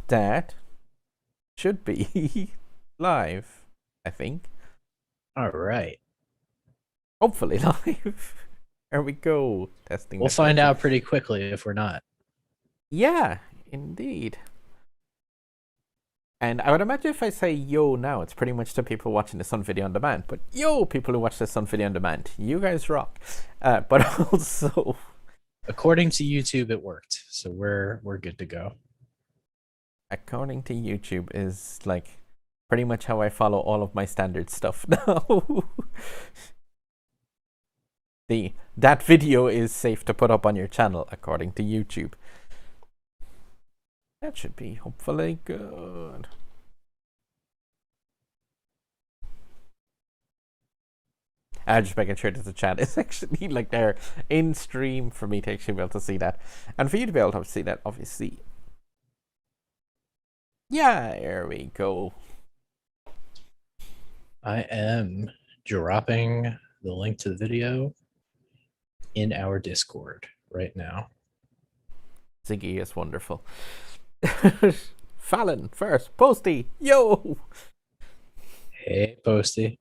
that should be live, I think. All right. Hopefully live. There we go. Testing We'll that find connection. out pretty quickly if we're not. Yeah, indeed. And I would imagine if I say yo now, it's pretty much to people watching this on video on demand. But yo, people who watch this on video on demand, you guys rock. But also, According to YouTube, it worked, so we're good to go. according to YouTube, is like pretty much how I follow all of my standard stuff now. That video is safe to put up on your channel, according to YouTube. That should be hopefully good. I'm just making sure that the chat is actually like there in stream for me to actually be able to see that. And for you to be able to see that, obviously. Yeah, there we go. I am dropping the link to the video in our Discord right now. Ziggy is wonderful. Fallon first. Posty. Yo. Hey, Posty.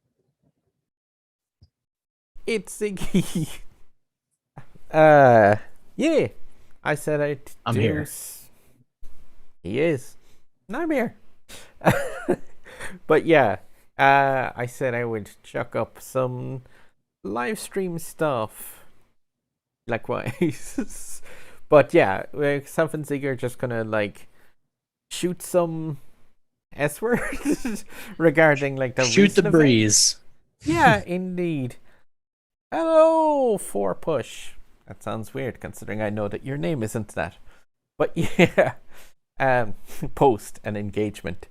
It's Ziggy. Yeah. I said I'd I'm here. He is. And I'm here. But yeah, I said I would chuck up some live stream stuff. Likewise. But yeah, Self and Ziggy are just gonna like shoot some S words regarding like the Shoot the recent breeze. Yeah, indeed. Hello, for push. That sounds weird considering I know that your name isn't that. But yeah, post and engagement.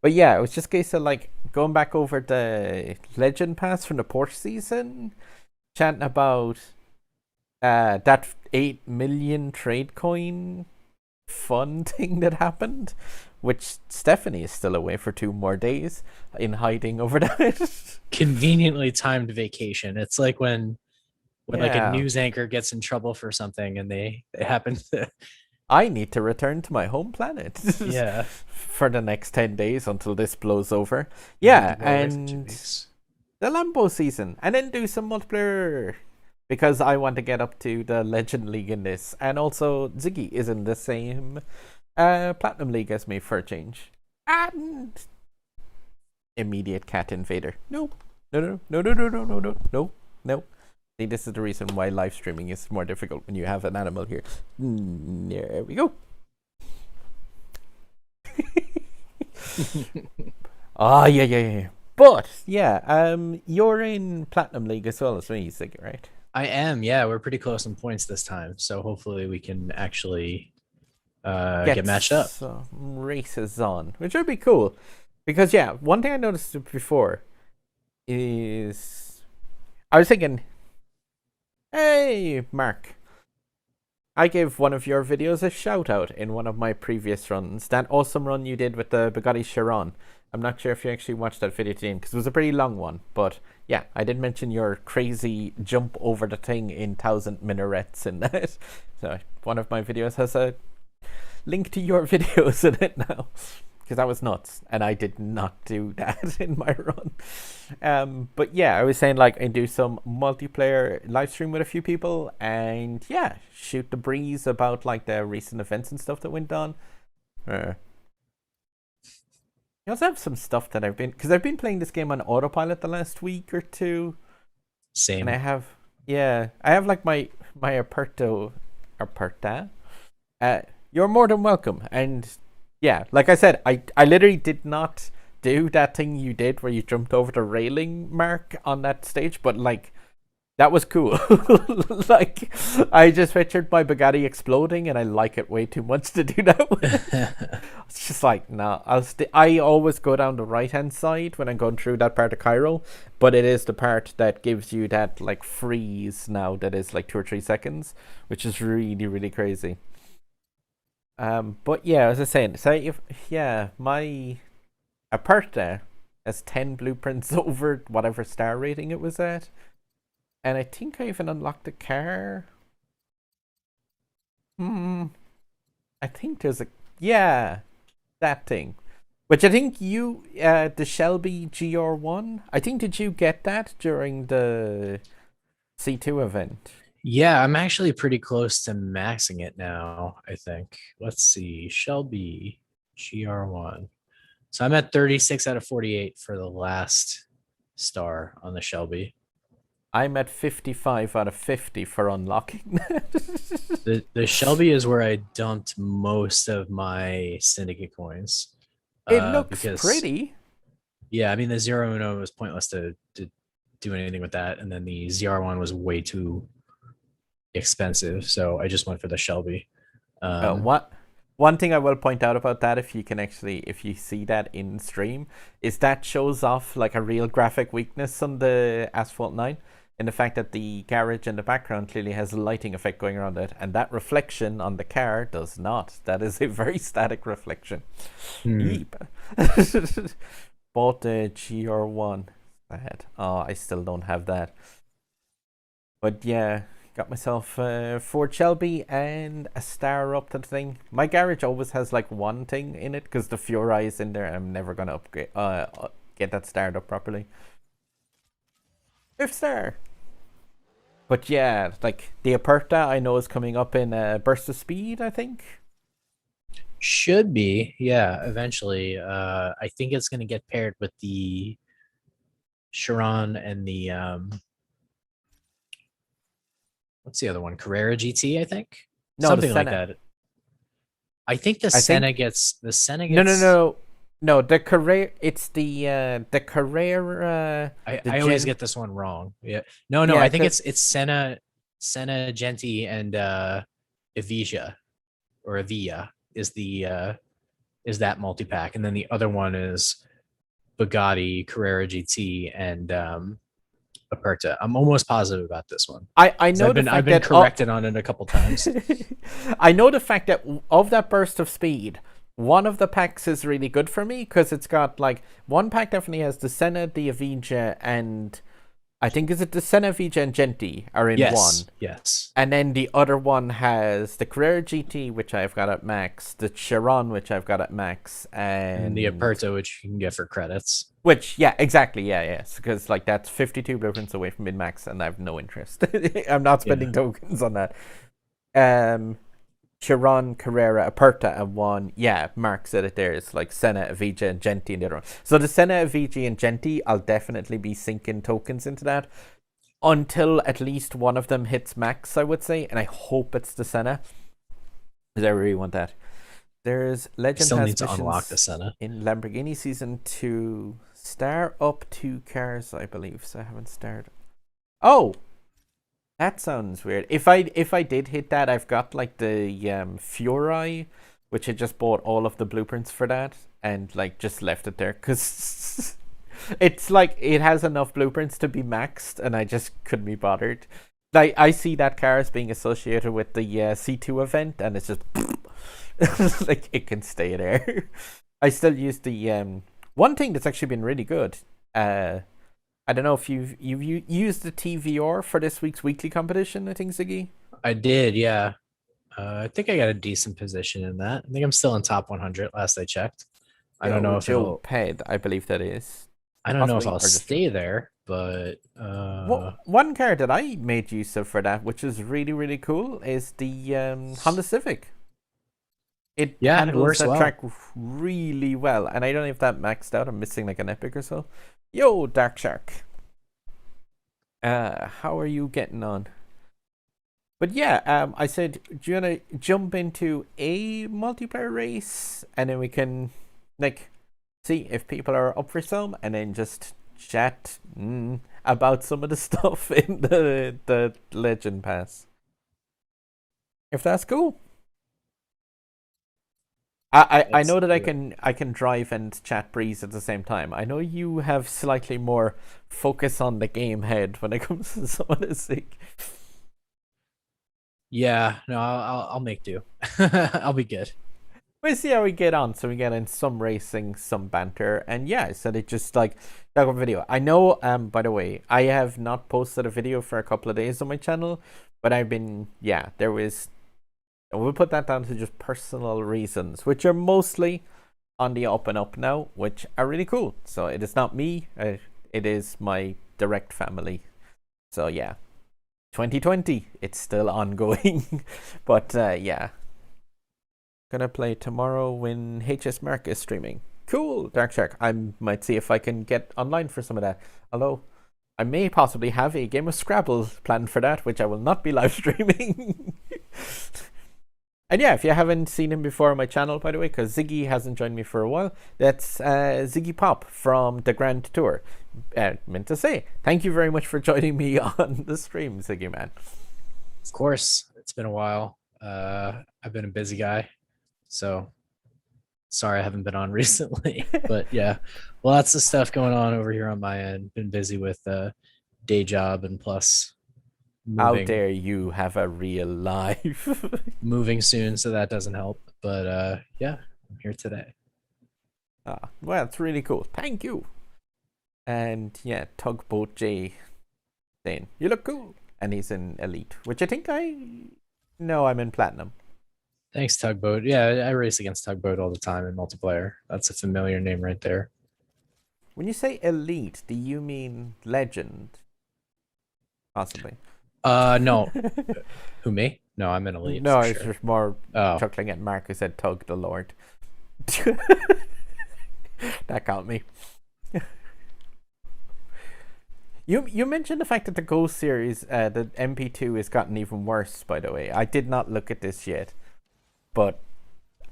But yeah, it was just a case of like going back over the Legend Pass from the Porsche season, chatting about that 8 million trade coin fun thing that happened, which Stephanie is still away for 2 more days in hiding over that. Conveniently timed vacation. It's like when like a Yeah. news anchor gets in trouble for something and they happen to I need to return to my home planet yeah. for the next 10 days until this blows over. You need to Yeah, go away for 2 and weeks. the Lambo season, and then do some multiplayer because I want to get up to the Legend League in this, and also Ziggy is in the same Platinum League as me for a change. And immediate cat invader. No, no, no, no, no, no, no, no, no, no, no. See, this is the reason why live streaming is more difficult when you have an animal here. There we go. Ah, yeah, yeah, yeah. But yeah, you're in Platinum League as well as me, Ziggy, right? I am, yeah. We're pretty close in points this time, so hopefully we can actually get matched up. Some races on, which would be cool. Because yeah, one thing I noticed before is I was thinking, hey, Mark, I gave one of your videos a shout out in one of my previous runs. That awesome run you did with the Bugatti Chiron. I'm not sure if you actually watched that video today because it was a pretty long one. But yeah, I did mention your crazy jump over the thing in 1,000 minarets in that. So one of my videos has a link to your videos in it now. Because that was nuts, and I did not do that in my run. But yeah, I was saying like I do some multiplayer live stream with a few people, and yeah, shoot the breeze about like the recent events and stuff that went on. I also have some stuff that because I've been playing this game on autopilot the last week or two, and Same. I have like my Aperta. You're more than welcome, and yeah, like I said, I literally did not do that thing you did where you jumped over the railing mark on that stage, but like that was cool. Like I just pictured my Bugatti exploding, and I like it way too much to do that with. It's just like no, I always go down the right hand side when I'm going through that part of Cairo, but it is the part that gives you that like freeze now that is like 2 or 3 seconds, which is really really crazy. But yeah, as I was saying, so if yeah, my Aperta has 10 blueprints over whatever star rating it was at, and I think I even unlocked a car. Hmm. I think there's a yeah. that thing. Which I think you, the Shelby GR1, I think, did you get that during the C2 event? Yeah, I'm actually pretty close to maxing it now, I think. Let's see. Shelby GR1. So I'm at 36 out of 48 for the last star on the Shelby. I'm at 55 out of 50 for unlocking. The Shelby is where I dumped most of my syndicate coins. It looks Because pretty. yeah, I mean the 0 was pointless to do anything with that, and then the ZR1 was way too expensive, so I just went for the Shelby. What one thing I will point out about that, if you can actually, if you see that in stream, is that shows off like a real graphic weakness on the Asphalt 9, in the fact that the garage in the background clearly has a lighting effect going around it, and that reflection on the car does not. That is a very static reflection. Yeep. Bought the GR1. Sad. Oh, I still don't have that. But yeah, got myself Ford Shelby and a star up to the thing. My garage always has like one thing in it because the Furai is in there. I'm never gonna upgrade, get that started up properly. 5th star. But yeah, like the Aperta I know is coming up in Burst of Speed, I think. Should be, yeah, eventually. I think it's gonna get paired with the Chiron and the what's the other one? Carrera GT, I think. No, Something like that. I think the Senna gets No, the Carrera. It's the Carrera. I always get this one wrong. Yeah. No, Yeah, I think it's Senna, Genti, and Evija or Evija is that multi-pack. And then the other one is Bugatti, Carrera GT, and Aperta. I'm almost positive about this one. I know I've been corrected on it a couple times. I know the fact that of that burst of speed, one of the packs is really good for me because it's got like one pack definitely has the Senna, the Evija, and I think is it the Senna, Evija, and Genti are in one. Yes. And then the other one has the Carrera GT, which I've got at max, the Chiron, which I've got at max, and the Aperta, which you can get for credits. Which, yeah, exactly, yes, because like that's 52 blueprints away from min-max, and I have no interest. I'm not spending tokens on that. Chiron, Carrera, Aperta, and one, yeah, Mark said it there. It's like Senna, Evija, and Genti, and the other one. So the Senna, Evija, and Genti, I'll definitely be sinking tokens into that until at least one of them hits max, I would say, and I hope it's the Senna because I really want that. There's Legend Pass need to unlock the Senna in Lamborghini Season 2. Star up 2 cars, I believe. So I haven't started. Oh, that sounds weird. If I did hit that, I've got like the Furai, which I just bought all of the blueprints for that and like just left it there because it's like it has enough blueprints to be maxed, and I just couldn't be bothered. Like I see that car as being associated with the C2 event, and it's just like it can stay there. I still use the one thing that's actually been really good. I don't know if you've used the TVR for this week's weekly competition, I think, Ziggy? I did, yeah. I think I got a decent position in that. I think I'm still in top 100 last I checked. I don't know if Joe Ped, I believe that is. I don't know if I'll stay there, but one car that I made use of for that, which is really, really cool, is the Honda Civic. It handles that track really well, and I don't know if that maxed out. I'm missing like an epic or so. Yo, Dark Shark. How are you getting on? But yeah, I said, do you wanna jump into a multiplayer race, and then we can like see if people are up for some, and then just chat about some of the stuff in the Legend Pass. If that's cool. I know that I can drive and chat breeze at the same time. I know you have slightly more focus on the game head when it comes to some of this thing. Yeah, no, I'll make do. I'll be good. We'll see how we get on. So we get in some racing, some banter, and yeah, I said it just like that video. I know. By the way, I have not posted a video for a couple of days on my channel, but I've been there was. And we'll put that down to just personal reasons, which are mostly on the up and up now, which are really cool. So it is not me, it is my direct family. So yeah, 2020, it's still ongoing. But yeah, gonna play tomorrow when HS Mark is streaming. Cool, Dark Shark. I might see if I can get online for some of that. Although I may possibly have a game of Scrabble planned for that, which I will not be live streaming. And yeah, if you haven't seen him before on my channel, by the way, because Ziggy hasn't joined me for a while, that's Ziggy Pop from the Grand Tour. Meant to say, thank you very much for joining me on the stream, Ziggy man. Of course, it's been a while. I've been a busy guy, so sorry I haven't been on recently. But yeah, lots of stuff going on over here on my end. Been busy with day job and plus How moving, dare you have a real life? moving soon, so that doesn't help. But yeah, I'm here today. Well, it's really cool. Thank you. And yeah, Tugboat J saying, you look cool. And he's in Elite, which I think I'm in Platinum. Thanks, Tugboat. Yeah, I race against Tugboat all the time in multiplayer. That's a familiar name right there. When you say Elite, do you mean Legend? Possibly. No. Who, me? No, I'm in Elite. No, for it's sure. just more Oh, chuckling at Mark who said Tug the Lord. That got me. You mentioned the fact that the Ghost series, the MP2 has gotten even worse, by the way. I did not look at this yet, but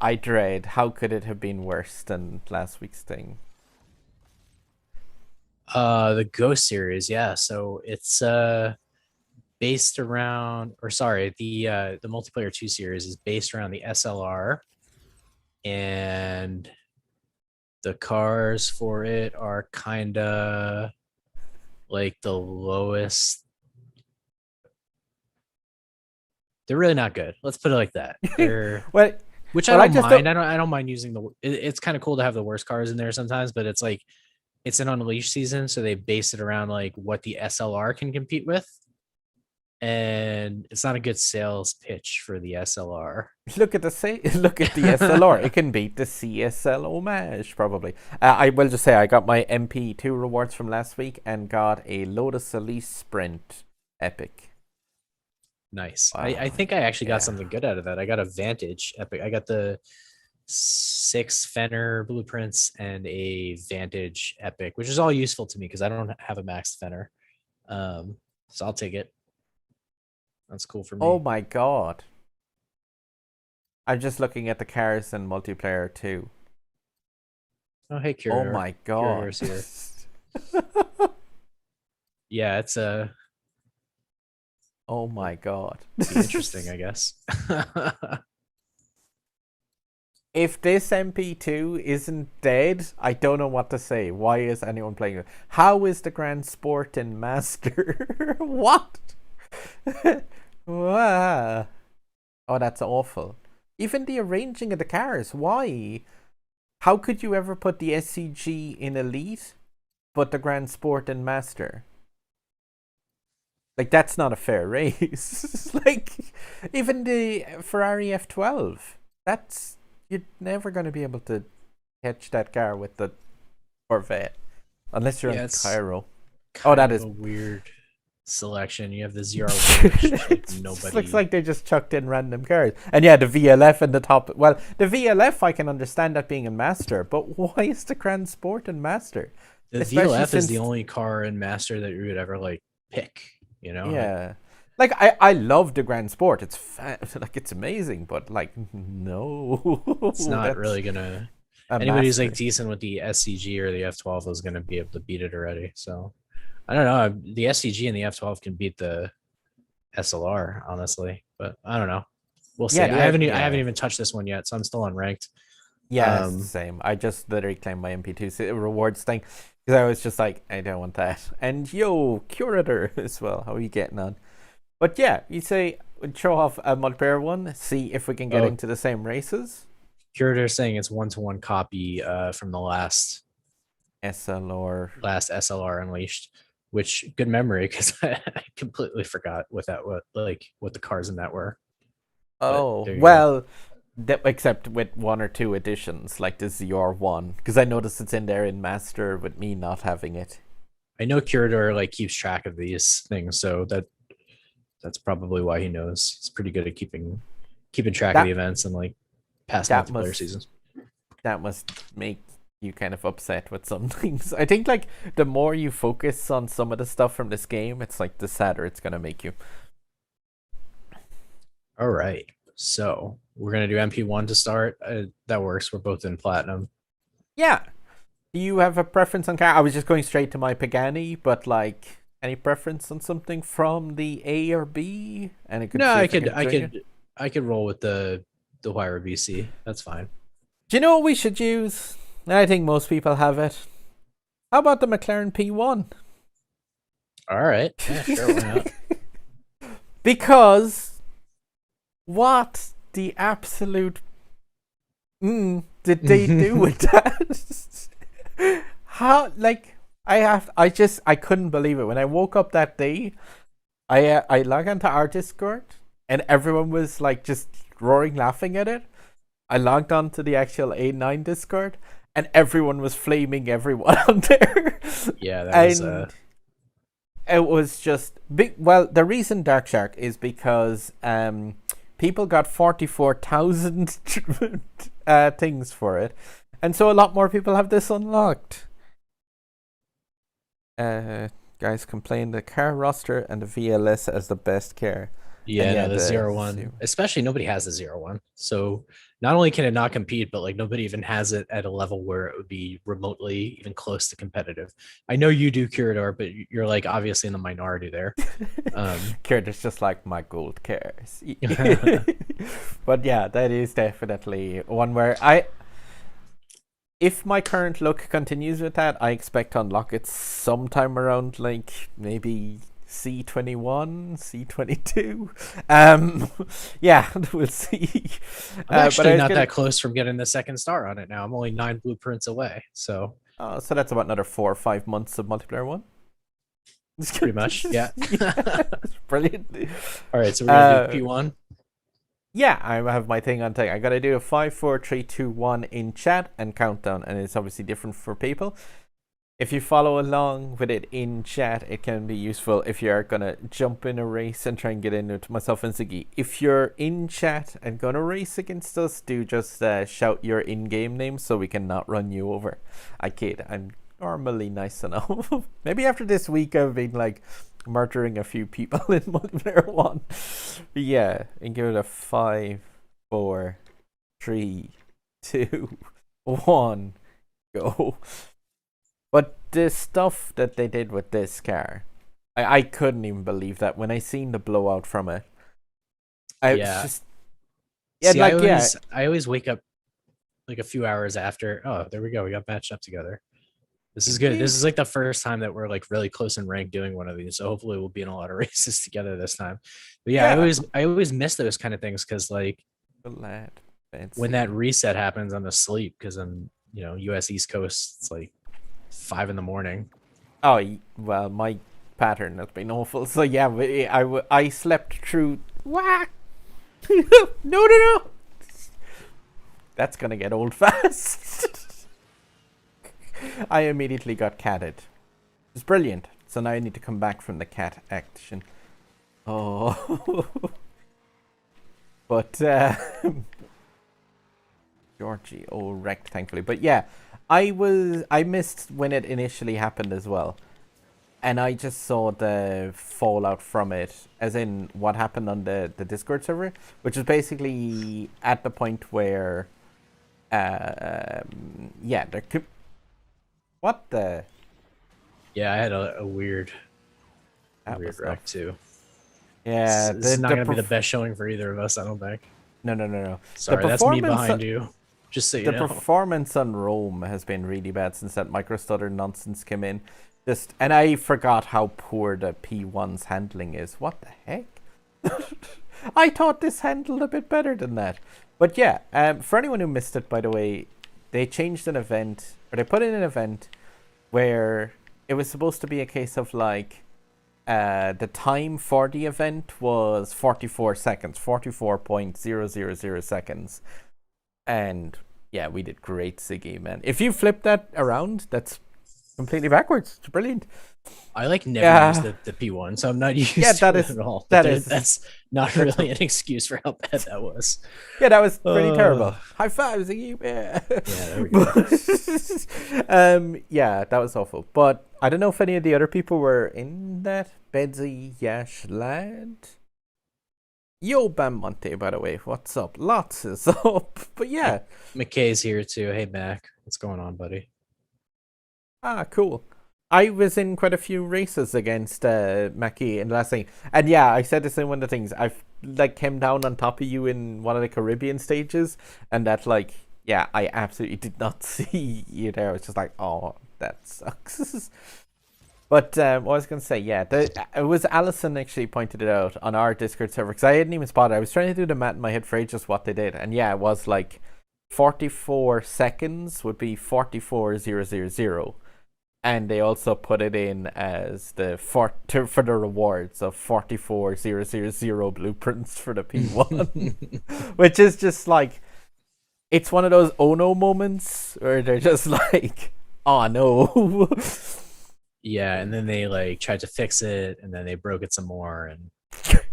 I dread how could it have been worse than last week's thing. the Ghost series, yeah. So it's based around, or sorry, the multiplayer 2 series is based around the SLR, and the cars for it are kind of like the lowest. They're really not good. Let's put it like that. They're Well, which well, I I don't just mind. don't- I don't mind using it's kind of cool to have the worst cars in there sometimes, but it's like it's an Unleashed season, so they base it around like what the SLR can compete with, and it's not a good sales pitch for the SLR. look at the SLR. It can beat the CSL homage probably. I will just say I got my MP2 rewards from last week and got a Lotus Elise Sprint Epic. Nice. Wow, I think I actually got yeah. something good out of that. I got a Vantage Epic. I got the 6 Fenner blueprints and a Vantage Epic, which is all useful to me because I don't have a maxed Fenner. So I'll take it. That's cool for me. Oh my god. I'm just looking at the cars in multiplayer too. Oh, hey, Oh Curator. my god. Curator's here. Yeah, it's Oh my god. be interesting, I guess. If this MP2 isn't dead, I don't know what to say. Why is anyone playing it? How is the Grand Sport in Master? What? Wow. Oh, that's awful. Even the arranging of the cars. Why? How could you ever put the SCG in Elite, but the Grand Sport in Master? Like, that's not a fair race. Like, even the Ferrari F12. That's... You're never going to be able to catch that car with the Corvette. Unless you're in Cairo. Oh, that is a weird selection. You have the ZR1, like nobody. Looks like they just chucked in random cars. And yeah, the VLF in the top. Well, the VLF I can understand that being in Master, but why is the Grand Sport in Master? The Especially VLF is since- the only car in Master that you would ever like pick. You know? Yeah. Like I love the Grand Sport. It's like it's amazing, but like no, It's not really gonna. Anybody who's like decent with the SCG or the F12 is gonna be able to beat it already. So I don't know. The SCG and the F12 can beat the SLR, honestly, but I don't know. We'll see. Yeah, I haven't even touched this one yet, so I'm still unranked. Yeah, it's the same. I just literally claimed my MP2 rewards thing because I was just like, I don't want that. And yo, Curator as well. How are you getting on? But yeah, you say show off a multiplayer one, see if we can get into the same races. Curator saying it's 1-to-1 copy from the last SLR Unleashed, which good memory because I completely forgot what the cars in that were. Oh well, except with one or two additions, like the ZR1, because I noticed it's in there in Master with me not having it. I know Curador like keeps track of these things, so that's probably why he knows. He's pretty good at keeping track of the That events and like past that multiplayer must seasons. that must make you kind of upset with some things. I think like the more you focus on some of the stuff from this game, it's like the sadder it's gonna make you. All right, so we're gonna do MP1 to start. That works. We're both in platinum. Yeah. Do you have a preference on car? I was just going straight to my Pagani, but like any preference on something from the A or B? And it could No, see I if could can join you. I could roll with the wire BC. That's fine. Do you know what we should use? I think most people have it. How about the McLaren P1? All right. Yeah, sure. Why not? Because what the absolute did they do with that? How like I couldn't believe it when I woke up that day. I log onto our Discord and everyone was like just roaring laughing at it. I logged on to the actual A9 Discord and everyone was flaming everyone on there. Yeah, that was And it was just big. Well, the reason Dark Shark is because people got 44,000 things for it, and so a lot more people have this unlocked. Guys complain the car roster and the VLS as the best car. yeah, yeah, no, the the 01. Especially nobody has the 01. So not only can it not compete, but like nobody even has it at a level where it would be remotely even close to competitive. I know you do Curador, but you're like obviously in the minority there. Curtis just like my gold cars. But yeah, that is definitely one where if my current look continues with that, I expect to unlock it sometime around like maybe C21, C22. Yeah, we'll see. I'm actually not that close from getting the second star on it now. I'm only 9 blueprints away. So so that's about another 4 or 5 months of multiplayer one. Pretty much, yeah. Brilliant. All right, so we're gonna do P1. Yeah, I have my thing on tech. I gotta do a 5, 4, 3, 2, 1 in chat and countdown, and it's obviously different for people. If you follow along with it in chat, it can be useful if you're gonna jump in a race and try and get in with myself and Ziggy. If you're in chat and gonna race against us, do just shout your in-game name so we can not run you over. I kid, I'm normally nice enough. Maybe after this week I've been like murdering a few people in multiplayer one. But yeah, and give it a 5, 4, 3, 2, 1, go. But the stuff that they did with this car, I couldn't even believe that when I seen the blowout from it. See, I always wake up like a few hours after. Oh, there we go. We got matched up together. This is good. This is like the first time that we're like really close in rank doing one of these. So hopefully we'll be in a lot of races together this time. But yeah, I always miss those kind of things because like when that reset happens, I'm asleep because I'm US East Coast. It's like 5 a.m. Oh well, my pattern has been awful. So yeah, I slept through. Whack! No! That's gonna get old fast. I immediately got catted. It's brilliant. So now I need to come back from the cat action. Oh, but Georgie, wrecked thankfully. But yeah. I missed when it initially happened as well. And I just saw the fallout from it, as in what happened on the Discord server, which is basically at the point where, what the? Yeah, I had a weird wreck too. Yeah, this is not going to be the best showing for either of us, I don't think. No. Sorry, that's me behind you. Just so you know. The performance on Rome has been really bad since that microstutter nonsense came in. And I forgot how poor the P1's handling is. What the heck? I thought this handled a bit better than that. But yeah, for anyone who missed it, by the way, they changed an event, or they put in an event where it was supposed to be a case of like the time for the event was 44 seconds, 44.000 seconds. And yeah, we did great, Ziggy, man. If you flip that around, that's completely backwards. It's brilliant. I like never use Yeah, the P1, so I'm not used yeah, to it at all. But that is that's not that's really an excuse for how bad that was. yeah, that was pretty terrible. Uh, High five, Ziggy. Yeah. yeah, there we go. Yeah, that was awful. But I don't know if any of the other people were in that. Bedsy Yash Lad. Yo, Bam Monte, by the way. What's up? Lots is up. But yeah. McKay's here too. Hey Mac, what's going on, buddy? Ah, cool. I was in quite a few races against Mackie in the last thing. And yeah, I said this in one of the things. I've like came down on top of you in one of the Caribbean stages, and that like yeah, I absolutely did not see you there. I was just like, oh, that sucks. But what I was going to say, yeah, it was Allison actually pointed it out on our Discord server because I hadn't even spotted it. I was trying to do the math in my head for ages what they did. And yeah, it was like 44 seconds would be 44,000. And they also put it in as for the rewards of 44,000 blueprints for the P1. Which is just like, it's one of those oh no moments where they're just like, oh no. Yeah, and then they like tried to fix it, and then they broke it some more, and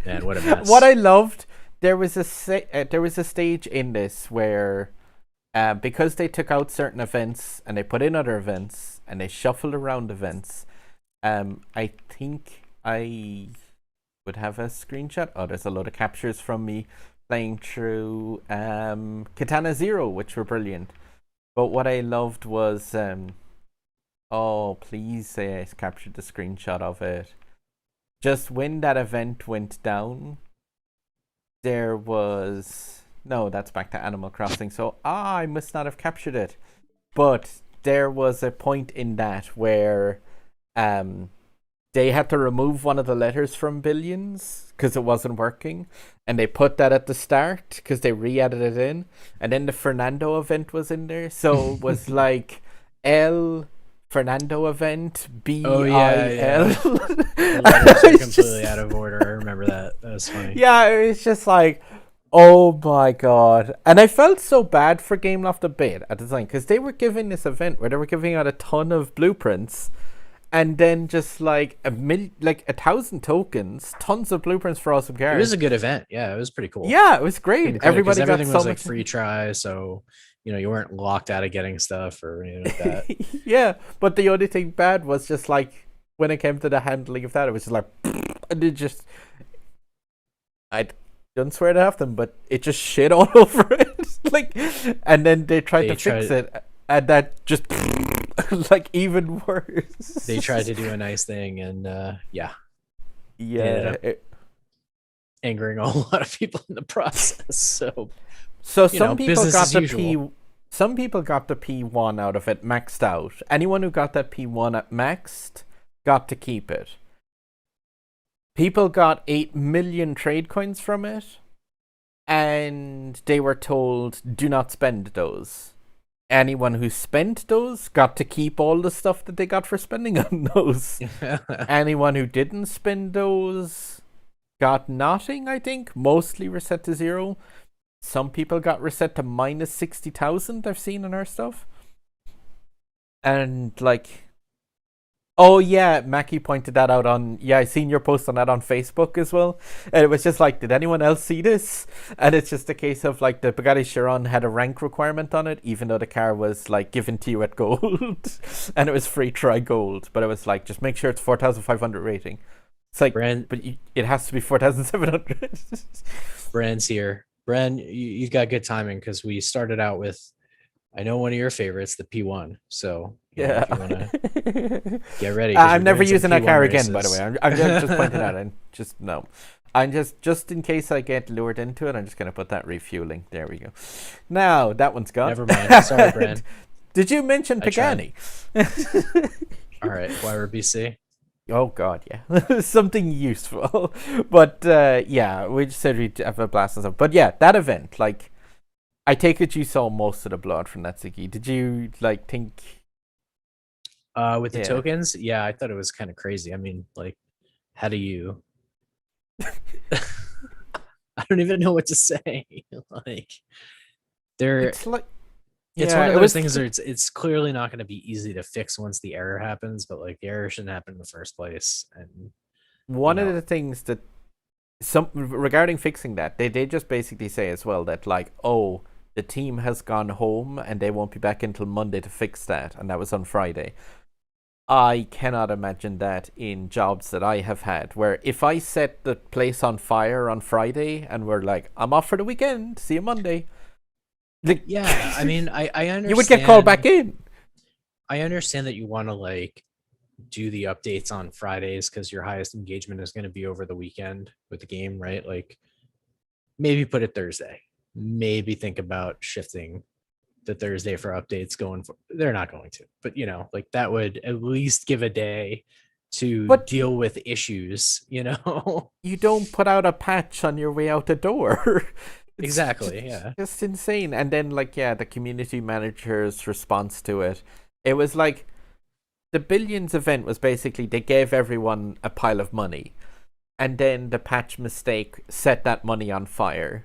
man, what a mess. What I loved, there was a stage in this where, because they took out certain events and they put in other events and they shuffled around events. I think I would have a screenshot. Oh, there's a load of captures from me playing through Katana Zero, which were brilliant. But what I loved was oh, please say I captured the screenshot of it. Just when that event went down, there was... No, that's back to Animal Crossing. So, I must not have captured it. But there was a point in that where they had to remove one of the letters from Billions because it wasn't working. And they put that at the start because they re-added it in. And then the Fernando event was in there. So it was like L... Fernando event BIL. Oh yeah. The letters are completely out of order. I remember that. That was funny. Yeah, it was just like, oh my god. And I felt so bad for Gameloft a bit at the time because they were giving this event where they were giving out a ton of blueprints, and then just like 1,000 tokens, tons of blueprints for awesome cars. It was a good event. Yeah, it was pretty cool. Yeah, it was great. Everybody got everything so was like much free try, so you weren't locked out of getting stuff or anything like that. Yeah, but the only thing bad was just like when it came to the handling of that, it was just like, and it just, I don't swear to have them, but it just shit all over it. Like, and then they tried to fix it, and that just like even worse. They tried to do a nice thing, and yeah, angering a lot of people in the process. So some people got the some people got the P1 out of it maxed out. Anyone who got that P1 at maxed got to keep it. People got 8 million trade coins from it, and they were told, do not spend those. Anyone who spent those got to keep all the stuff that they got for spending on those. Anyone who didn't spend those got nothing, I think. Mostly reset to 0. Some people got reset to minus 60,000 I've seen in our stuff. And like, oh yeah, Mackie pointed that out on, yeah, I seen your post on that on Facebook as well. And it was just like, did anyone else see this? And it's just a case of like the Bugatti Chiron had a rank requirement on it, even though the car was like given to you at gold. And it was free try gold. But it was like, just make sure it's 4,500 rating. It's like, but it has to be 4,700. Brand's here. Brand, you've got good timing because we started out with, I know one of your favorites, the P1. So yeah, if you wanna get ready. I'm never using that car races. again, by the way. I'm just pointing out. And just no. I'm just in case I get lured into it, I'm just gonna put that refueling. There we go. Now that one's gone. Never mind. Sorry, Brand. Did you mention Pagani? All right, YRBC. Oh god, yeah. Something useful. But yeah, we just said we'd have a blast and stuff. But yeah, that event, like, I take it you saw most of the blood from that, Ziggy. Did you like think with the tokens? Yeah, I thought it was kind of crazy. I mean, like, how do you I don't even know what to say. Like, There, It's like, it's yeah, one of it those was. things where it's clearly not going to be easy to fix once the error happens, but like the error shouldn't happen in the first place. And you One of know, the things that some regarding fixing that, they did just basically say as well that like, oh, the team has gone home and they won't be back until Monday to fix that, and that was on Friday. I cannot imagine that in jobs that I have had, where if I set the place on fire on Friday and we're like, I'm off for the weekend, see you Monday, like, yeah, I mean, I you would get called back understand. in. I understand that you want to like do the updates on Fridays because your highest engagement is going to be over the weekend with the game, right? Like maybe put it Thursday. Maybe think about shifting the Thursday for updates going for they're not going to, but like that would at least give a day to But deal with issues. you don't put out a patch on your way out the door. It's Exactly. Yeah. just insane. And then, like, yeah, the community manager's response to it, it was like the Billions event was basically they gave everyone a pile of money, and then the patch mistake set that money on fire.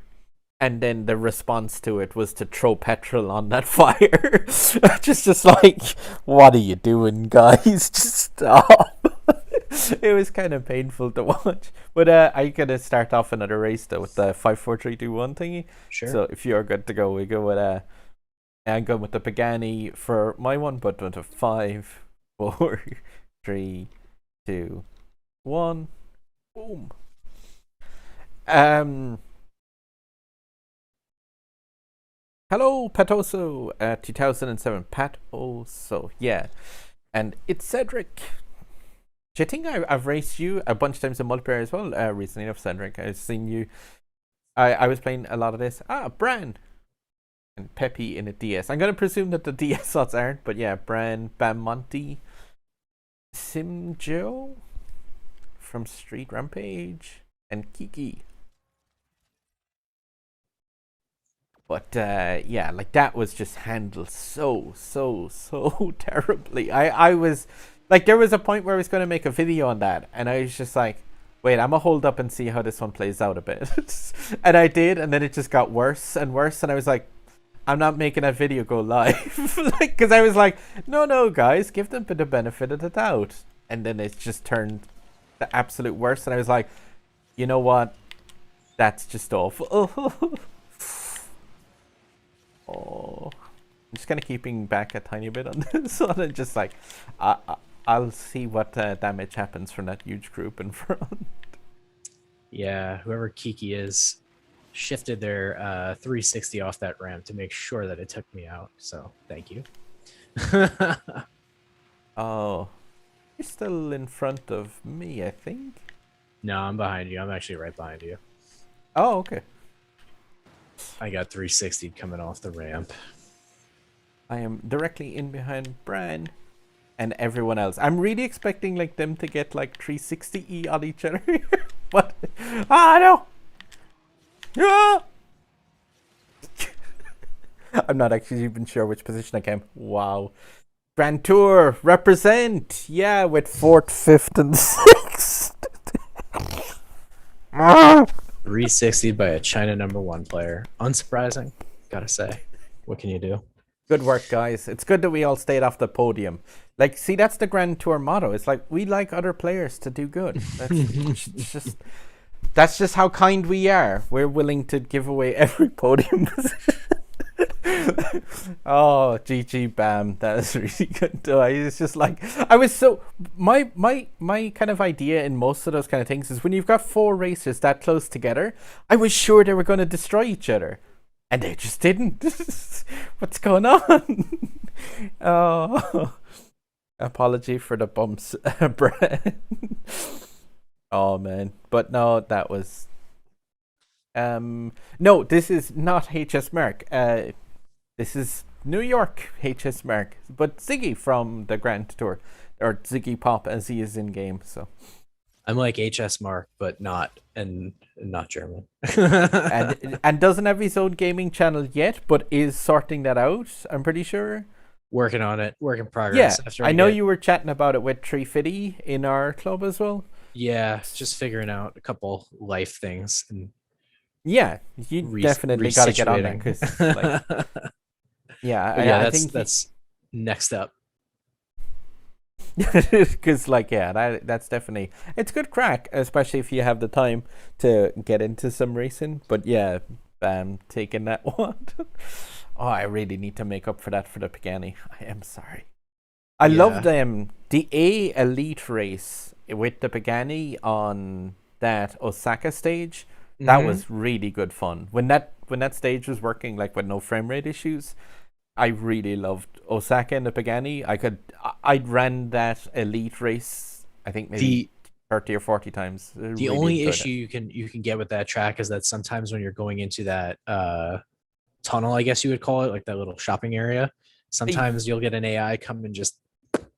And then the response to it was to throw petrol on that fire. just like, what are you doing, guys? Just stop. It was kind of painful to watch. But I'm going to start off another race, though, with the 5, 4, 3, 2, 1 thingy. Sure. So if you're good to go, we go with I'm going with the Pagani for my one, but with a 5, 4, 3, 2, 1. Boom. Hello, Patoso, 2007 Patoso, yeah. And it's Cedric. Do you think I've raced you a bunch of times in multiplayer as well recently enough, Cedric? I've seen you. I was playing a lot of this. Bran. And Peppy in a DS. I'm going to presume that the DS slots aren't, but yeah, Bran, Bamonti, Simjo from Street Rampage, and Kiki. But yeah, like that was just handled so terribly. I was like, there was a point where I was going to make a video on that, and I was just like, wait, I'm gonna hold up and see how this one plays out a bit. And I did, and then it just got worse and worse, and I was like, I'm not making that video go live. Like, because I was like, no, guys, give them the benefit of the doubt. And then it just turned the absolute worst, and I was like, you know what? That's just awful. Oh, I'm just kind of keeping back a tiny bit on this one, and just like, I'll see what damage happens from that huge group in front. Yeah. Whoever Kiki is shifted their 360 off that ramp to make sure that it took me out. So thank you. Oh, you're still in front of me, I think. No, I'm behind you. I'm actually right behind you. Oh, okay. I got 360 coming off the ramp. I am directly in behind Bran and everyone else. I'm really expecting like them to get like 360E on each other. But no. Ah! I'm not actually even sure which position I came. Wow. Grand Tour represent. Yeah, with 4th, 5th, and 6th. 360 by a China #1 player. Unsurprising, gotta say. What can you do? Good work, guys. It's good that we all stayed off the podium. Like, see, that's the Grand Tour motto. It's like, we like other players to do good. That's just how kind we are. We're willing to give away every podium position. Oh, GG Bam. That is really good. It's just like, I was so, my kind of idea in most of those kind of things is when you've got 4 racers that close together, I was sure they were going to destroy each other. And they just didn't. What's going on? Oh, apology for the bumps, Brett. Oh man, but no, that was. No, this is not HS Mark. This is New York HS Mark, but Ziggy from the Grand Tour, or Ziggy Pop as he is in game. So I'm like HS Mark, but not German. and doesn't have his own gaming channel yet, but is sorting that out. I'm pretty sure. Working on it, work in progress. Yeah, After I know you were chatting about it with 350 in our club as well. Yeah, just figuring out a couple life things and Yeah, you definitely got to get on there resituating. because, like, yeah, But yeah, I that's think that's next up. because, like, yeah, that's definitely it's good crack, especially if you have the time to get into some racing. But yeah, taking that one. Oh, I really need to make up for that for the Pagani. I am sorry. I loved Yeah. the A Elite race with the Pagani on that Osaka stage. That Hmm. was really good fun. When that stage was working, like with no frame rate issues, I really loved Osaka and the Pagani. I'd ran that Elite race, I think maybe The 30 or 40 times. I the really only enjoyed issue it. you can get with that track is that sometimes when you're going into that tunnel, I guess you would call it, like that little shopping area, I sometimes you'll get an AI come and just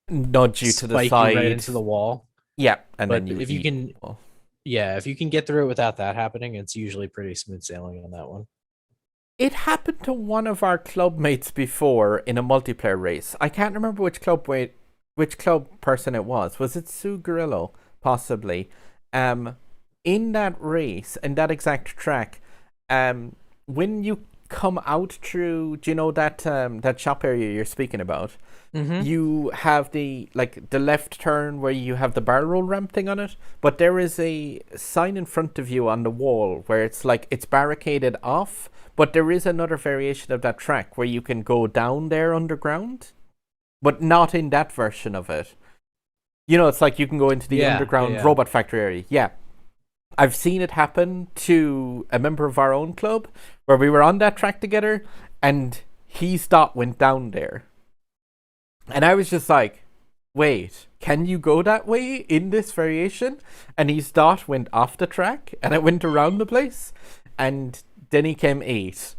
nudge you to the spike you right side. into the wall. Yeah, and But then you if you eat. can, Well, yeah, if you can get through it without that happening, it's usually pretty smooth sailing on that one. it happened to one of our club mates before in a multiplayer race. I can't remember which club person it was. Was it Sue Grillo? Possibly. Um, in that race, in that exact track, when you come out through, do you know that shop area you're speaking about? Mm-hmm. You have the left turn where you have the barrel roll ramp thing on it, but there is a sign in front of you on the wall where it's like it's barricaded off, but there is another variation of that track where you can go down there underground, but not in that version of it. You know, it's like you can go into the Yeah, yeah, underground yeah. robot factory area. Yeah. I've seen it happen to a member of our own club where we were on that track together and his dot went down there. And I was just like, wait, can you go that way in this variation? And his dot went off the track and it went around the place. And then he came eight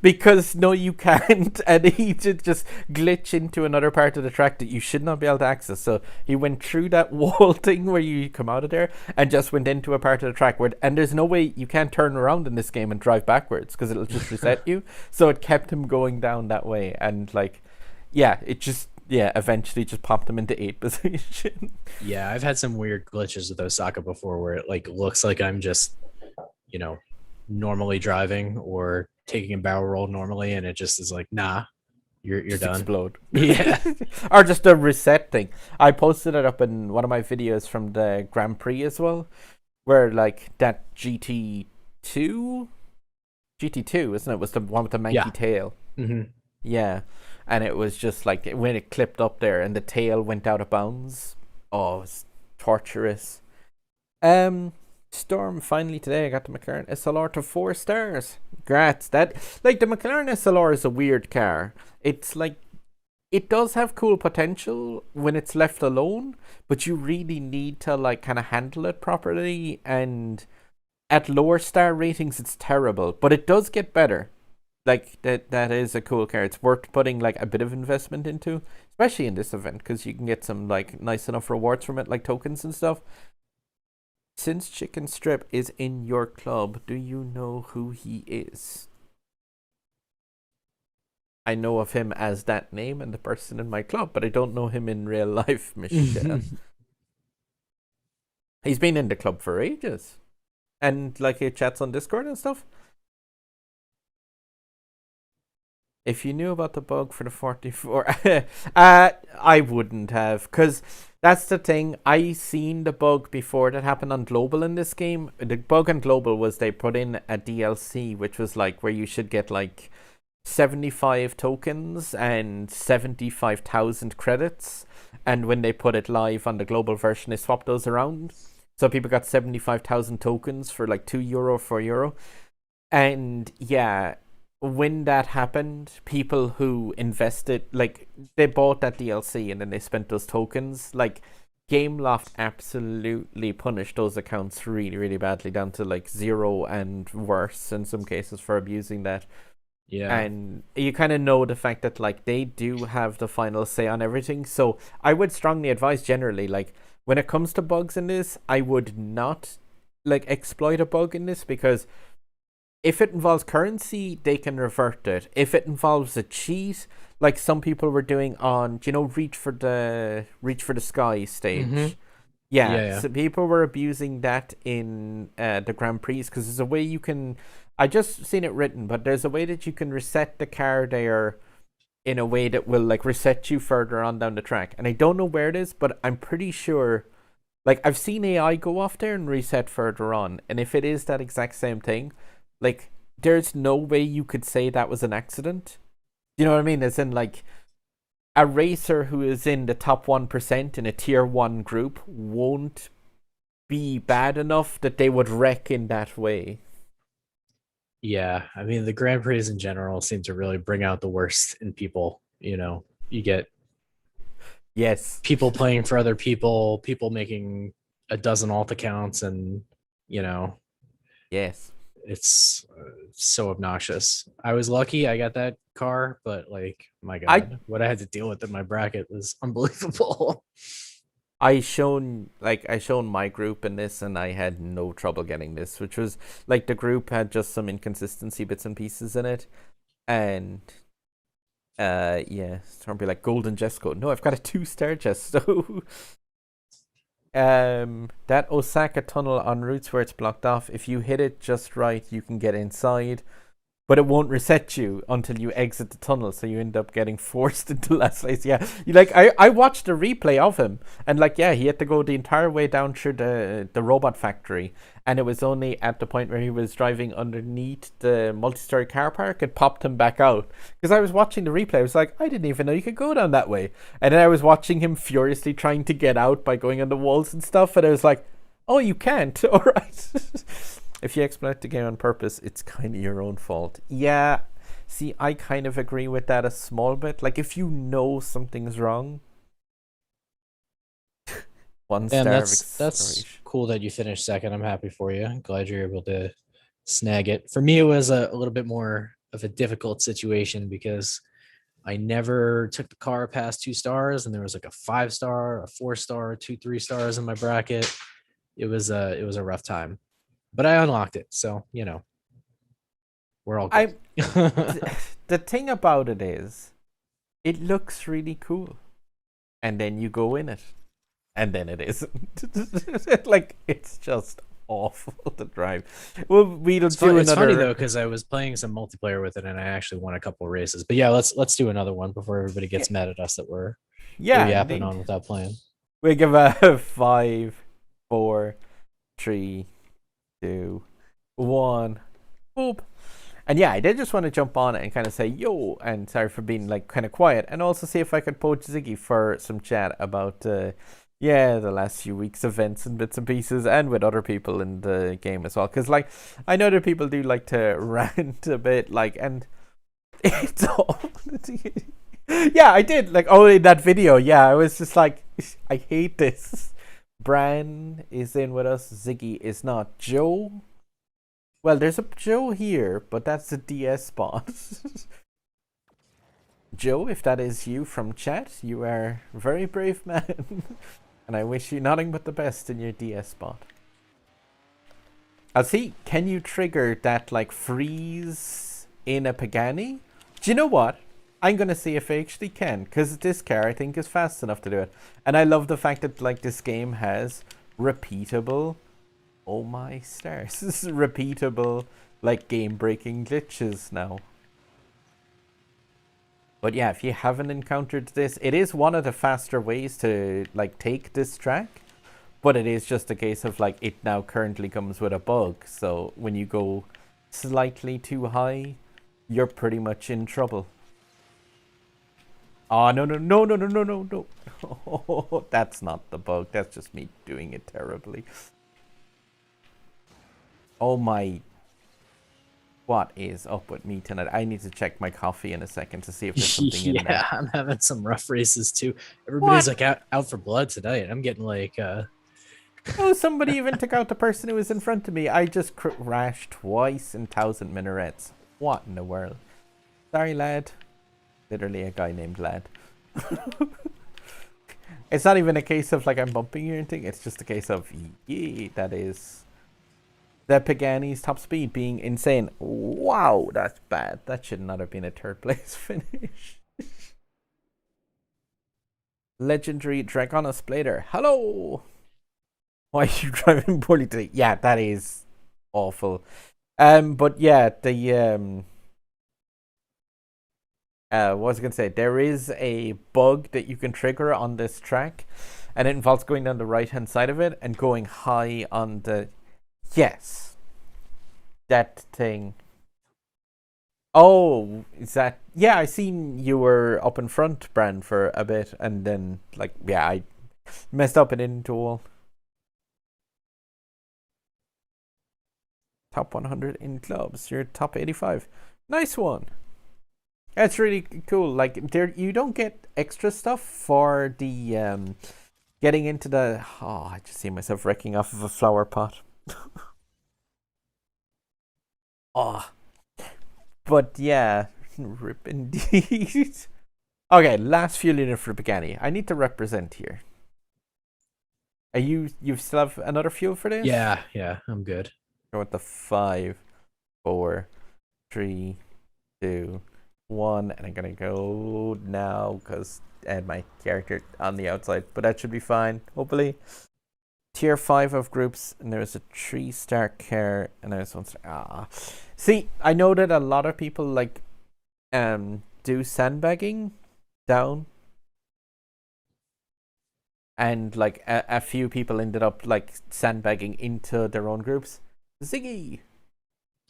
because no, you can't. And he did just glitch into another part of the track that you should not be able to access. So he went through that wall thing where you come out of there and just went into a part of the track where, and there's no way you can't turn around in this game and drive backwards because it'll just reset you. So it kept him going down that way. And like, yeah, it just, yeah, eventually just popped him into 8th position. Yeah, I've had some weird glitches with Osaka before where it like looks like I'm just, you know, normally driving or taking a barrel roll normally, and it just is like, nah, you're Just done. explode. Yeah. Or just a reset thing. I posted it up in one of my videos from the Grand Prix as well, where like that GT2, isn't it? Was the one with the manky Yeah. tail. Hmm. Yeah. And it was just like when it clipped up there and the tail went out of bounds. Oh, it was torturous. Um, Storm, finally today I got the McLaren SLR to 4 stars. Grats. That, like, the McLaren SLR is a weird car. It's like it does have cool potential when it's left alone, but you really need to like kind of handle it properly, and at lower star ratings it's terrible, but it does get better. Like that is a cool car. It's worth putting like a bit of investment into, especially in this event because you can get some like nice enough rewards from it, like tokens and stuff. Since Chicken Strip is in your club, do you know who he is? I know of him as that name and the person in my club, but I don't know him in real life, Michelle. He's been in the club for ages. And like he chats on Discord and stuff. If you knew about the bug for the 44, I wouldn't have, because that's the thing. I seen the bug before that happened on Global in this game. The bug on Global was they put in a DLC, which was like where you should get like 75 tokens and 75,000 credits. And when they put it live on the global version, they swapped those around. So people got 75,000 tokens for like €2, €4. And yeah, when that happened, people who invested, like, they bought that DLC and then they spent those tokens. Like, Gameloft absolutely punished those accounts really, really badly, down to like 0 and worse in some cases for abusing that. Yeah. And you kind of know the fact that like they do have the final say on everything. So I would strongly advise generally, like, when it comes to bugs in this, I would not like exploit a bug in this, because if it involves currency, they can revert it. If it involves a cheat, like some people were doing on, Reach for the Sky stage. Hmm. Yeah, Yeah, yeah. so people were abusing that in the Grand Prix because there's a way you can I just seen it written, but there's a way that you can reset the car there in a way that will like reset you further on down the track. And I don't know where it is, but I'm pretty sure. Like I've seen AI go off there and reset further on, and if it is that exact same thing, like there's no way you could say that was an accident. You know what I mean? As in like a racer who is in the top 1% in a tier 1 group won't be bad enough that they would wreck in that way. Yeah, I mean the Grand Prix in general seem to really bring out the worst in people. You get Yes. people playing for other people, people making a dozen alt accounts, and you know Yes. it's so obnoxious. I was lucky I got that car, but like my I god, what I had to deal with in my bracket was unbelievable. I shown my group in this and I had no trouble getting this, which was like the group had just some inconsistency bits and pieces in it. And yeah, Storm be like Golden Jesco. No, I've got a 2-star Jesto. That Osaka tunnel on routes where it's blocked off, if you hit it just right, you can get inside, but it won't reset you until you exit the tunnel, so you end up getting forced into last place. Yeah, I watched a replay of him, and like yeah, he had to go the entire way down through the robot factory, and it was only at the point where he was driving underneath the multi-story car park it popped him back out. Because I was watching the replay, I was like, I didn't even know you could go down that way, and then I was watching him furiously trying to get out by going on the walls and stuff, and I was like, oh, you can't. All right. If you exploit the game on purpose, it's kind of your own fault. Yeah, see, I kind of agree with that a small bit. Like, if you know something's wrong, 1 And star of that's acceleration. cool that you finished second. I'm happy for you. I'm glad you're able to snag it. For me, it was a little bit more of a difficult situation because I never took the car past 2 stars, and there was like a 5 star, a 4 star, 2 3 stars in my bracket. It was a rough time, but I unlocked it, so we're all good. I the thing about it is, it looks really cool, and then you go in it, and then it isn't. Like it's just awful to drive. Well, we'll It's do fun. another. It's funny though because I was playing some multiplayer with it, and I actually won a couple races. But yeah, let's do another one before everybody gets mad at us that we're Yeah, yapping indeed. on without playing. We give a 5, 4, 3, 2, 1. Boop. And yeah, I did just want to jump on it and kind of say yo, and sorry for being like kind of quiet, and also see if I could poach Ziggy for some chat about yeah, the last few weeks events and bits and pieces, and with other people in the game as well. Because like I know that people do like to rant a bit, like, and it's all. Yeah, I did like in that video. Yeah, I was just like, I hate this. Bran is in with us. Ziggy is not. Joe. Well, there's a Joe here, but that's a DS spot. Joe, if that is you from chat, you are a very brave man. And I wish you nothing but the best in your DS spot. I'll see, can you trigger that like freeze in a Pagani? Do you know what? I'm going to see if I actually can, because this car I think is fast enough to do it. And I love the fact that like this game has repeatable, oh my stars, repeatable like game breaking glitches now. But yeah, if you haven't encountered this, it is one of the faster ways to like take this track, but it is just a case of like it now currently comes with a bug. So when you go slightly too high, you're pretty much in trouble. Oh, no, no, no, no, no, no, no, no. Oh, that's not the bug. That's just me doing it terribly. Oh my. What is up with me tonight? I need to check my coffee in a second to see if there's something in there. Yeah, I'm having some rough races too. Everybody's What? like out for blood tonight. I'm getting like Oh, somebody even took out the person who was in front of me. I just crashed twice in 1,000 minarets. What in the world? Sorry, lad. Literally a guy named Lad. It's not even a case of like I'm bumping you or anything. It's just a case of, yeah, that is the Pagani's top speed being insane. Wow, that's bad. That should not have been a 3rd place finish. Legendary Dragonus Blader. Hello. Why are you driving poorly today? Yeah, that is awful. But yeah, the what was I gonna say? There is a bug that you can trigger on this track, and it involves going down the right hand side of it and going high on the. Yes, that thing. Oh, is that? Yeah, I seen you were up in front, Brand, for a bit, and then like, yeah, I messed up and didn't do all. Top 100 in clubs. You're top 85. Nice one. That's really cool. Like there, you don't get extra stuff for the getting into the. Oh, I just see myself wrecking off of a flower pot. Oh, but yeah, rip indeed. Okay, last fuel unit for Pagani. I need to represent here. Are you still have another fuel for this? Yeah, I'm good. Go with the 5, 4, 3, 2, 1, and I'm gonna go now because I had my character on the outside, but that should be fine, hopefully. Tier 5 of groups, and there's a 3-star car, and there's 1-star. See, I know that a lot of people like do sandbagging down, and like a few people ended up like sandbagging into their own groups. Ziggy,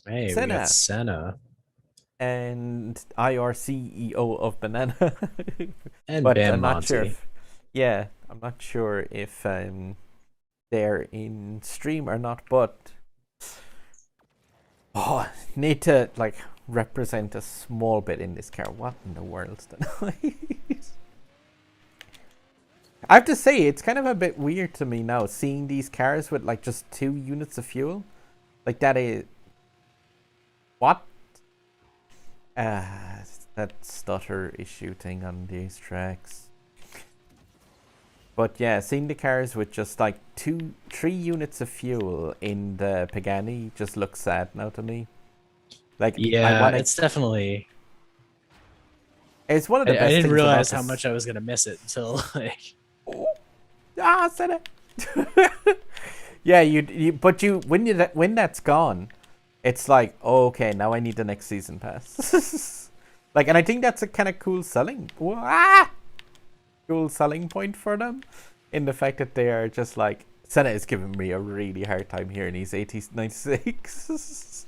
Hey, we Senna, got Senna and IRCEO of Banana. and But Bam I'm not sure Monty. if, yeah, I'm not sure if they're in stream or not. But oh, need to like represent a small bit in this car. What in the world's the noise? I have to say, it's kind of a bit weird to me now seeing these cars with like just 2 units of fuel. Like that is what? That stutter issue thing on these tracks. But yeah, seeing the cars with just like 3 units of fuel in the Pagani just looks sad now to me. Like I Yeah, want to. it's definitely. It's one of the I best didn't things about realize how this. much I was gonna miss it until like. Oh, said it. Yeah, but when that's gone, it's like, oh, okay, now I need the next season pass. Like, and I think that's a kind of cool cool selling point for them, in the fact that they are just like, Senna is giving me a really hard time here, and he's 96.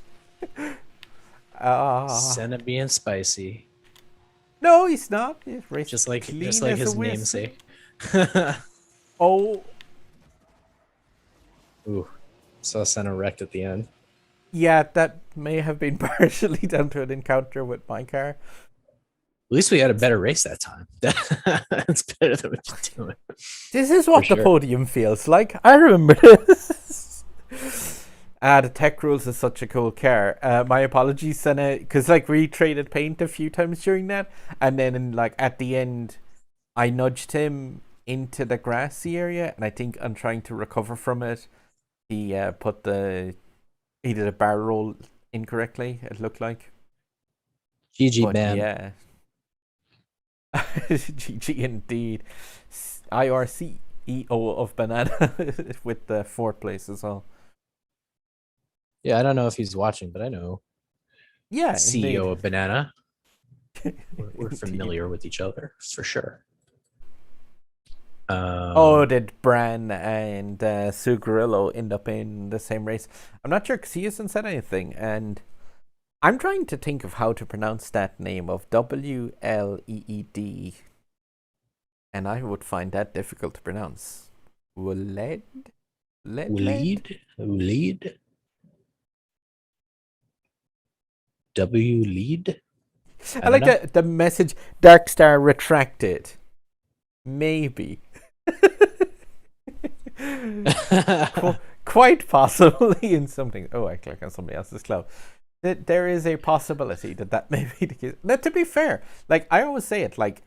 Senna being spicy, No, he's not. He's raced just like clean as a his whistle. namesake. Oh, Ooh, saw Senna wrecked at the end. yeah, that may have been partially down to an encounter with my car. At least we had a better race that time. That's better than what you're doing. This is For what the sure. podium feels like. I remember this. The Tech Rules is such a cool car. My apologies, Senna, because like we traded paint a few times during that, and then like at the end, I nudged him into the grassy area, and I think I'm trying to recover from it. He he did a bar roll incorrectly. It looked like, GG but Bam. yeah, GG indeed. IRCEO of Banana with the 4th place as well. Yeah, I don't know if he's watching, but I know Yeah, CEO indeed. of Banana. We're Indeed. familiar with each other for sure. Oh, did Bran and Sugarillo end up in the same race? I'm not sure because he hasn't said anything, and I'm trying to think of how to pronounce that name of WLEED, and I would find that difficult to pronounce. Wuled? Lead. W lead. I like the message. Darkstar retracted. Maybe. Quite possibly in something. Oh, I click on somebody else's cloud. There is a possibility that may be the case. Now, to be fair, like I always say it, like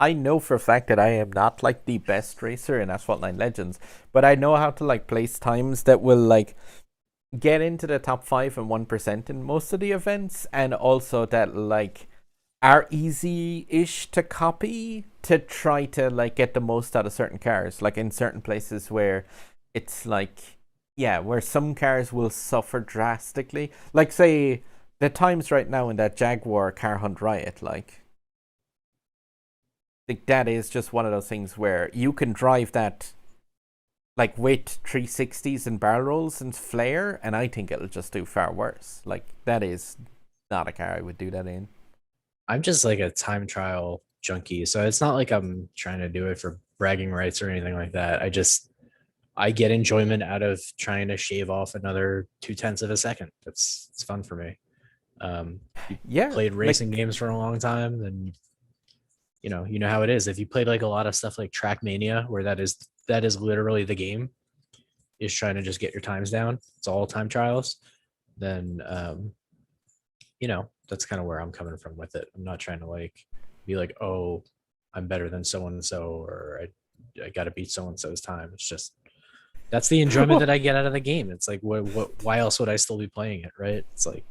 I know for a fact that I am not like the best racer in Asphalt 9 Legends, but I know how to like place times that will like get into the top 5 and 1% in most of the events, and also that like are easy-ish to copy to try to like get the most out of certain cars, like in certain places where it's like yeah, where some cars will suffer drastically. Like say the times right now in that Jaguar Car Hunt Riot, like that is just one of those things where you can drive that like with 360s and barrel rolls and flare, and I think it'll just do far worse. Like that is not a car I would do that in. I'm just like a time trial junkie, so it's not like I'm trying to do it for bragging rights or anything like that. I get enjoyment out of trying to shave off another 2/10 of a second. It's fun for me. You Yeah, played racing like games for a long time, then you know how it is. If you played like a lot of stuff like Trackmania, where that is literally the game, is trying to just get your times down. It's all time trials. Then that's kind of where I'm coming from with it. I'm not trying to like be like, oh, I'm better than so and so, or I got to beat so and so's time. It's just that's the enjoyment that I get out of the game. It's like, why else would I still be playing it, right? It's like,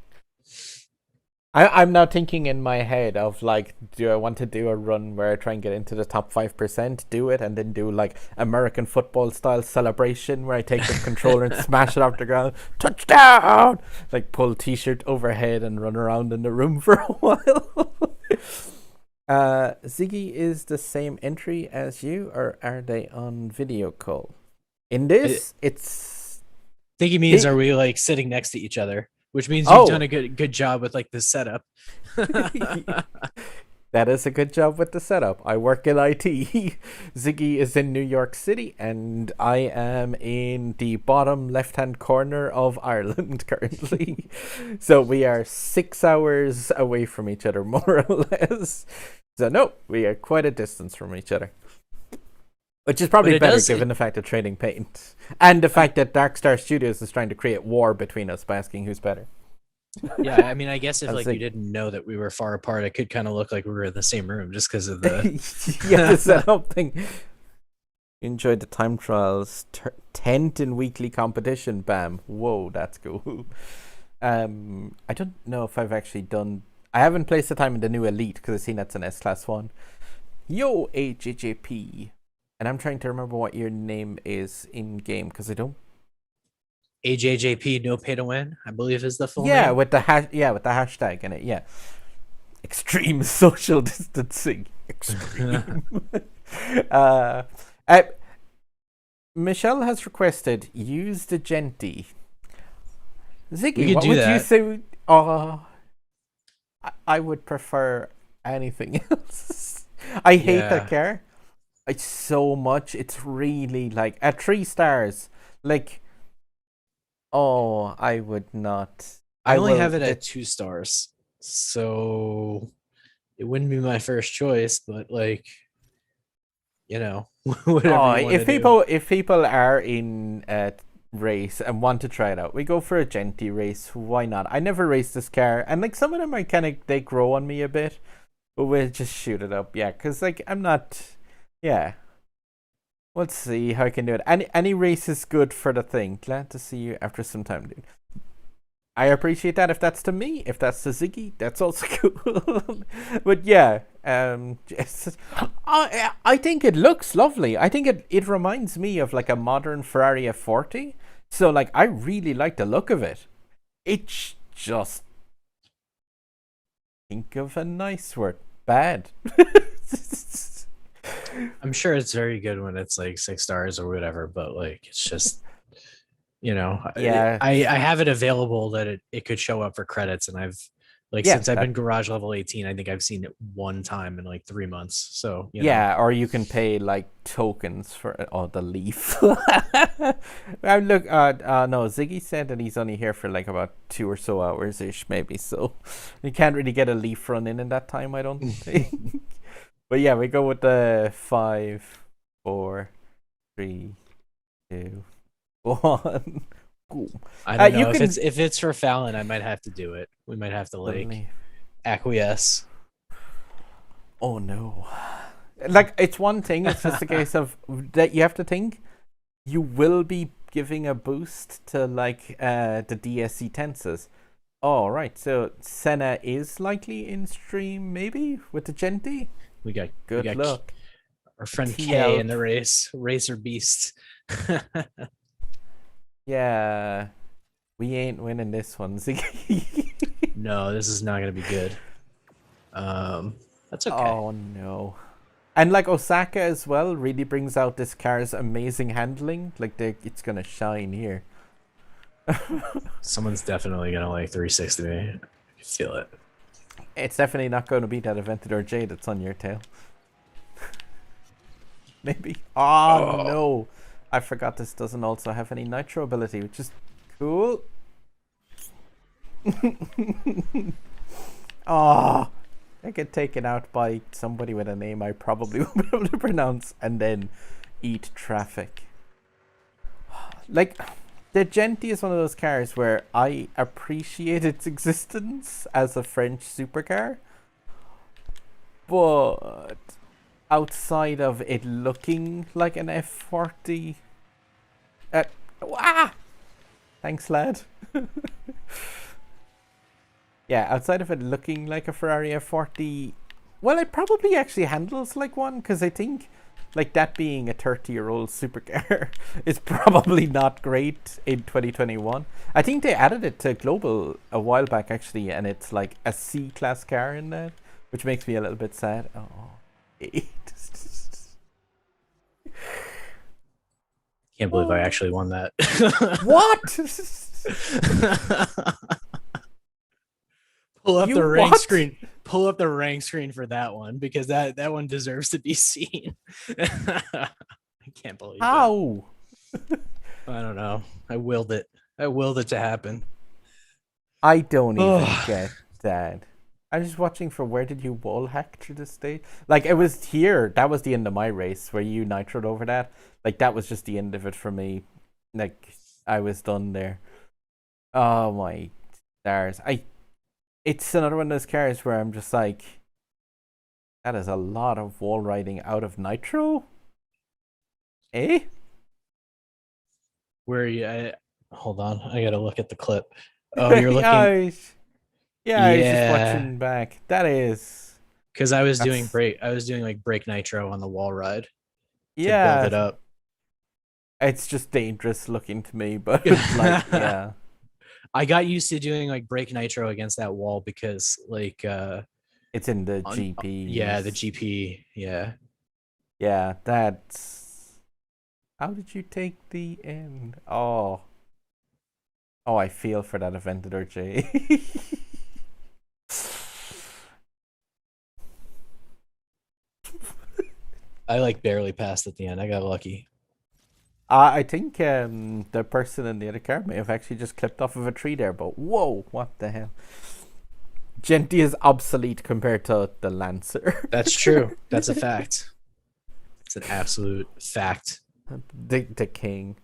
I'm now thinking in my head of like, do I want to do a run where I try and get into the top 5%, do it, and then do like American football style celebration where I take the controller and smash it off the ground, touchdown, like pull t-shirt overhead and run around in the room for a while. Ziggy is the same entry as you, or are they on video call? In this, it's I think he means, are we like sitting next to each other? Which means you've Oh. done a good job with like the setup. That is a good job with the setup. I work in IT. Ziggy is in New York City, and I am in the bottom left-hand corner of Ireland currently. So we are 6 hours away from each other, more or less. So no, we are quite a distance from each other. Which is probably better given the fact of trading paint. And the fact that Darkstar Studios is trying to create war between us by asking who's better. Yeah, I mean, I guess if like you didn't know that we were far apart, it could kind of look like we were in the same room just because of the the setup thing. Enjoyed the time trials. 10th in weekly competition. Bam. Whoa, that's cool. I don't know if I've actually done. I haven't placed the time in the new Elite because I've seen that's an S-Class one. Yo, AJJP. And I'm trying to remember what your name is in game because I don't. AJJP no pay to win, I believe is the full Yeah, name. with the hashtag in it. Yeah. Extreme social distancing. Extreme. Michelle has requested use the Genti. Ziggy, what would you say? I would prefer anything else. I hate that car. It's so much. It's really like at 3 stars. Like, I would not. I only have it at 2 stars, so it wouldn't be my first choice. But like, whatever. If people are in a race and want to try it out, we go for a Genti race. Why not? I never raced this car, and like some of them are they grow on me a bit, but we'll just shoot it up. Yeah, because like I'm not. Yeah. Let's see how I can do it. Any race is good for the thing. Glad to see you after some time, dude. I appreciate that. If that's to me, if that's to Ziggy, that's also cool. But yeah, I think it looks lovely. I think it reminds me of like a modern Ferrari F40. So like I really like the look of it. It's just, think of a nice word. Bad. I'm sure it's very good when it's like 6 stars or whatever, but like it's just yeah. I have it available that it could show up for credits, and I've since I've been garage level 18, I think I've seen it one time in like 3 months. So or you can pay like tokens for the leaf. Look, no, Ziggy said that he's only here for like about 2 or so hours ish, maybe. So you can't really get a leaf run in that time, I don't think. But yeah, we go with the 5, 4, 3, 2, 1. Cool. I don't know if it's for Fallon, I might have to do it. We might have to like acquiesce. Oh no! Like it's one thing. It's just a case of that you have to think. You will be giving a boost to like the DSC tenses. Oh right, so Senna is likely in stream maybe with the Genti. We got luck. Our friend TL. K in the race, Racer Beast. Yeah, we ain't winning this one, Ziggy. No, this is not gonna be good. That's okay. Oh no. And like Osaka as well really brings out this car's amazing handling. Like it's gonna shine here. Someone's definitely gonna like 360 me. I can feel it. It's definitely not going to be that Aventador J that's on your tail. Maybe. Oh Oh, no. I forgot this doesn't also have any nitro ability, which is cool. Oh, I get taken out by somebody with a name I probably won't be able to pronounce and then eat traffic. Like, the Genti is one of those cars where I appreciate its existence as a French supercar, but outside of it looking like an F40, thanks, lad. Yeah, outside of it looking like a Ferrari F40, well, it probably actually handles like one, because I think, like, that being a 30-year-old supercar is probably not great in 2021. I think they added it to Global a while back, actually, and it's like a C-class car in that, which makes me a little bit sad. Oh, can't believe I actually won that. what? Pull up You the rank what? screen. Pull up the rank screen for that one because that one deserves to be seen. I can't believe it. How? I don't know. I willed it. I willed it to happen. I don't even Oh, get that. I'm just watching for where did you wall hack through the stage? Like, it was here. That was the end of my race where you nitroed over that. Like, that was just the end of it for me. Like, I was done there. Oh my stars. It's another one of those cars where I'm just like, that is a lot of wall riding out of nitro. Eh? where are you? Hold on. I gotta look at the clip. Oh, you're looking. Yeah, I was just Yeah, watching back. That is. because I was doing That's. break. I was doing like brake nitro on the wall ride to build Yeah, it up. it's just dangerous looking to me, but like, yeah. I got used to doing like brake nitro against that wall because like It's in the yeah, the GPs. GP, yeah. Yeah, that's. How did you take the end? Oh. Oh, I feel for that Aventador J. I like barely passed at the end. I got lucky. I think the person in the other car may have actually just clipped off of a tree there, but whoa, what the hell? Genti is obsolete compared to the Lancer. That's true. That's a fact. It's an absolute fact. The king.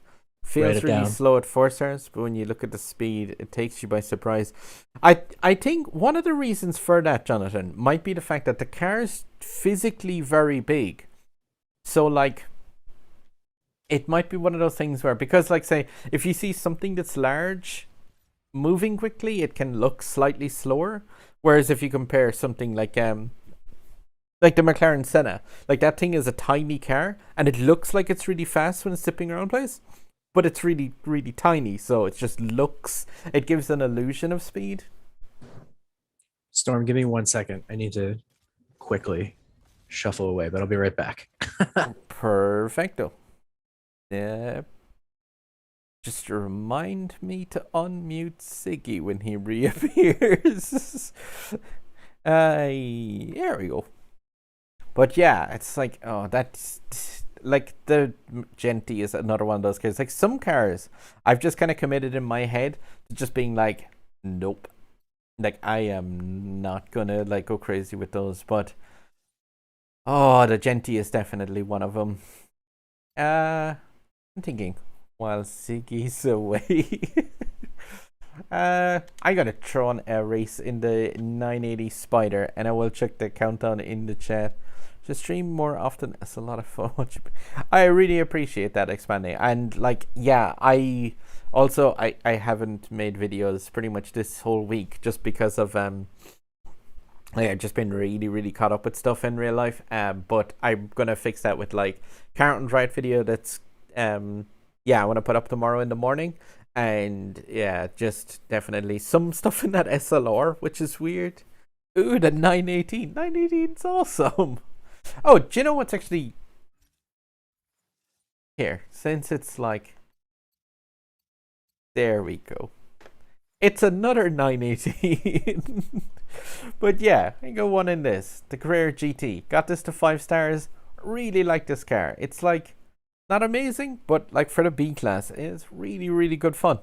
Write Feels it really down. slow at 4 stars, but when you look at the speed, it takes you by surprise. I think one of the reasons for that, Jonathan, might be the fact that the car is physically very big. So, like, it might be one of those things where, because, like, say, if you see something that's large moving quickly, it can look slightly slower. Whereas if you compare something like the McLaren Senna, like, that thing is a tiny car, and it looks like it's really fast when it's zipping around place, but it's really, really tiny, so it just looks, it gives an illusion of speed. Storm, give me 1 second. I need to quickly shuffle away, but I'll be right back. Perfecto. Yeah. Just remind me to unmute Ziggy when he reappears. There we go. But yeah, it's like, oh, that's like the Genti is another one of those cars. Like, some cars, I've just kind of committed in my head to just being like, nope. Like, I am not gonna like go crazy with those. But oh, the Genti is definitely one of them. I'm thinking while Ziggy's away. I gotta throw on a race in the 980 Spider, and I will check the countdown in the chat. To stream more often, it's a lot of fun. I really appreciate that, expanding, and like, yeah, I also I haven't made videos pretty much this whole week just because of I've just been really caught up with stuff in real life. But I'm gonna fix that with like Carlton's right video that's yeah, I want to put up tomorrow in the morning. And yeah, just definitely some stuff in that SLR, which is weird. Ooh, the 918. 918's awesome. Oh, do you know what's actually here? Since it's like, there we go. It's another 918. But yeah, I go one in this. The Carrera GT. Got this to 5 stars. Really like this car. It's like not amazing, but like for the B class, it's really, really good fun.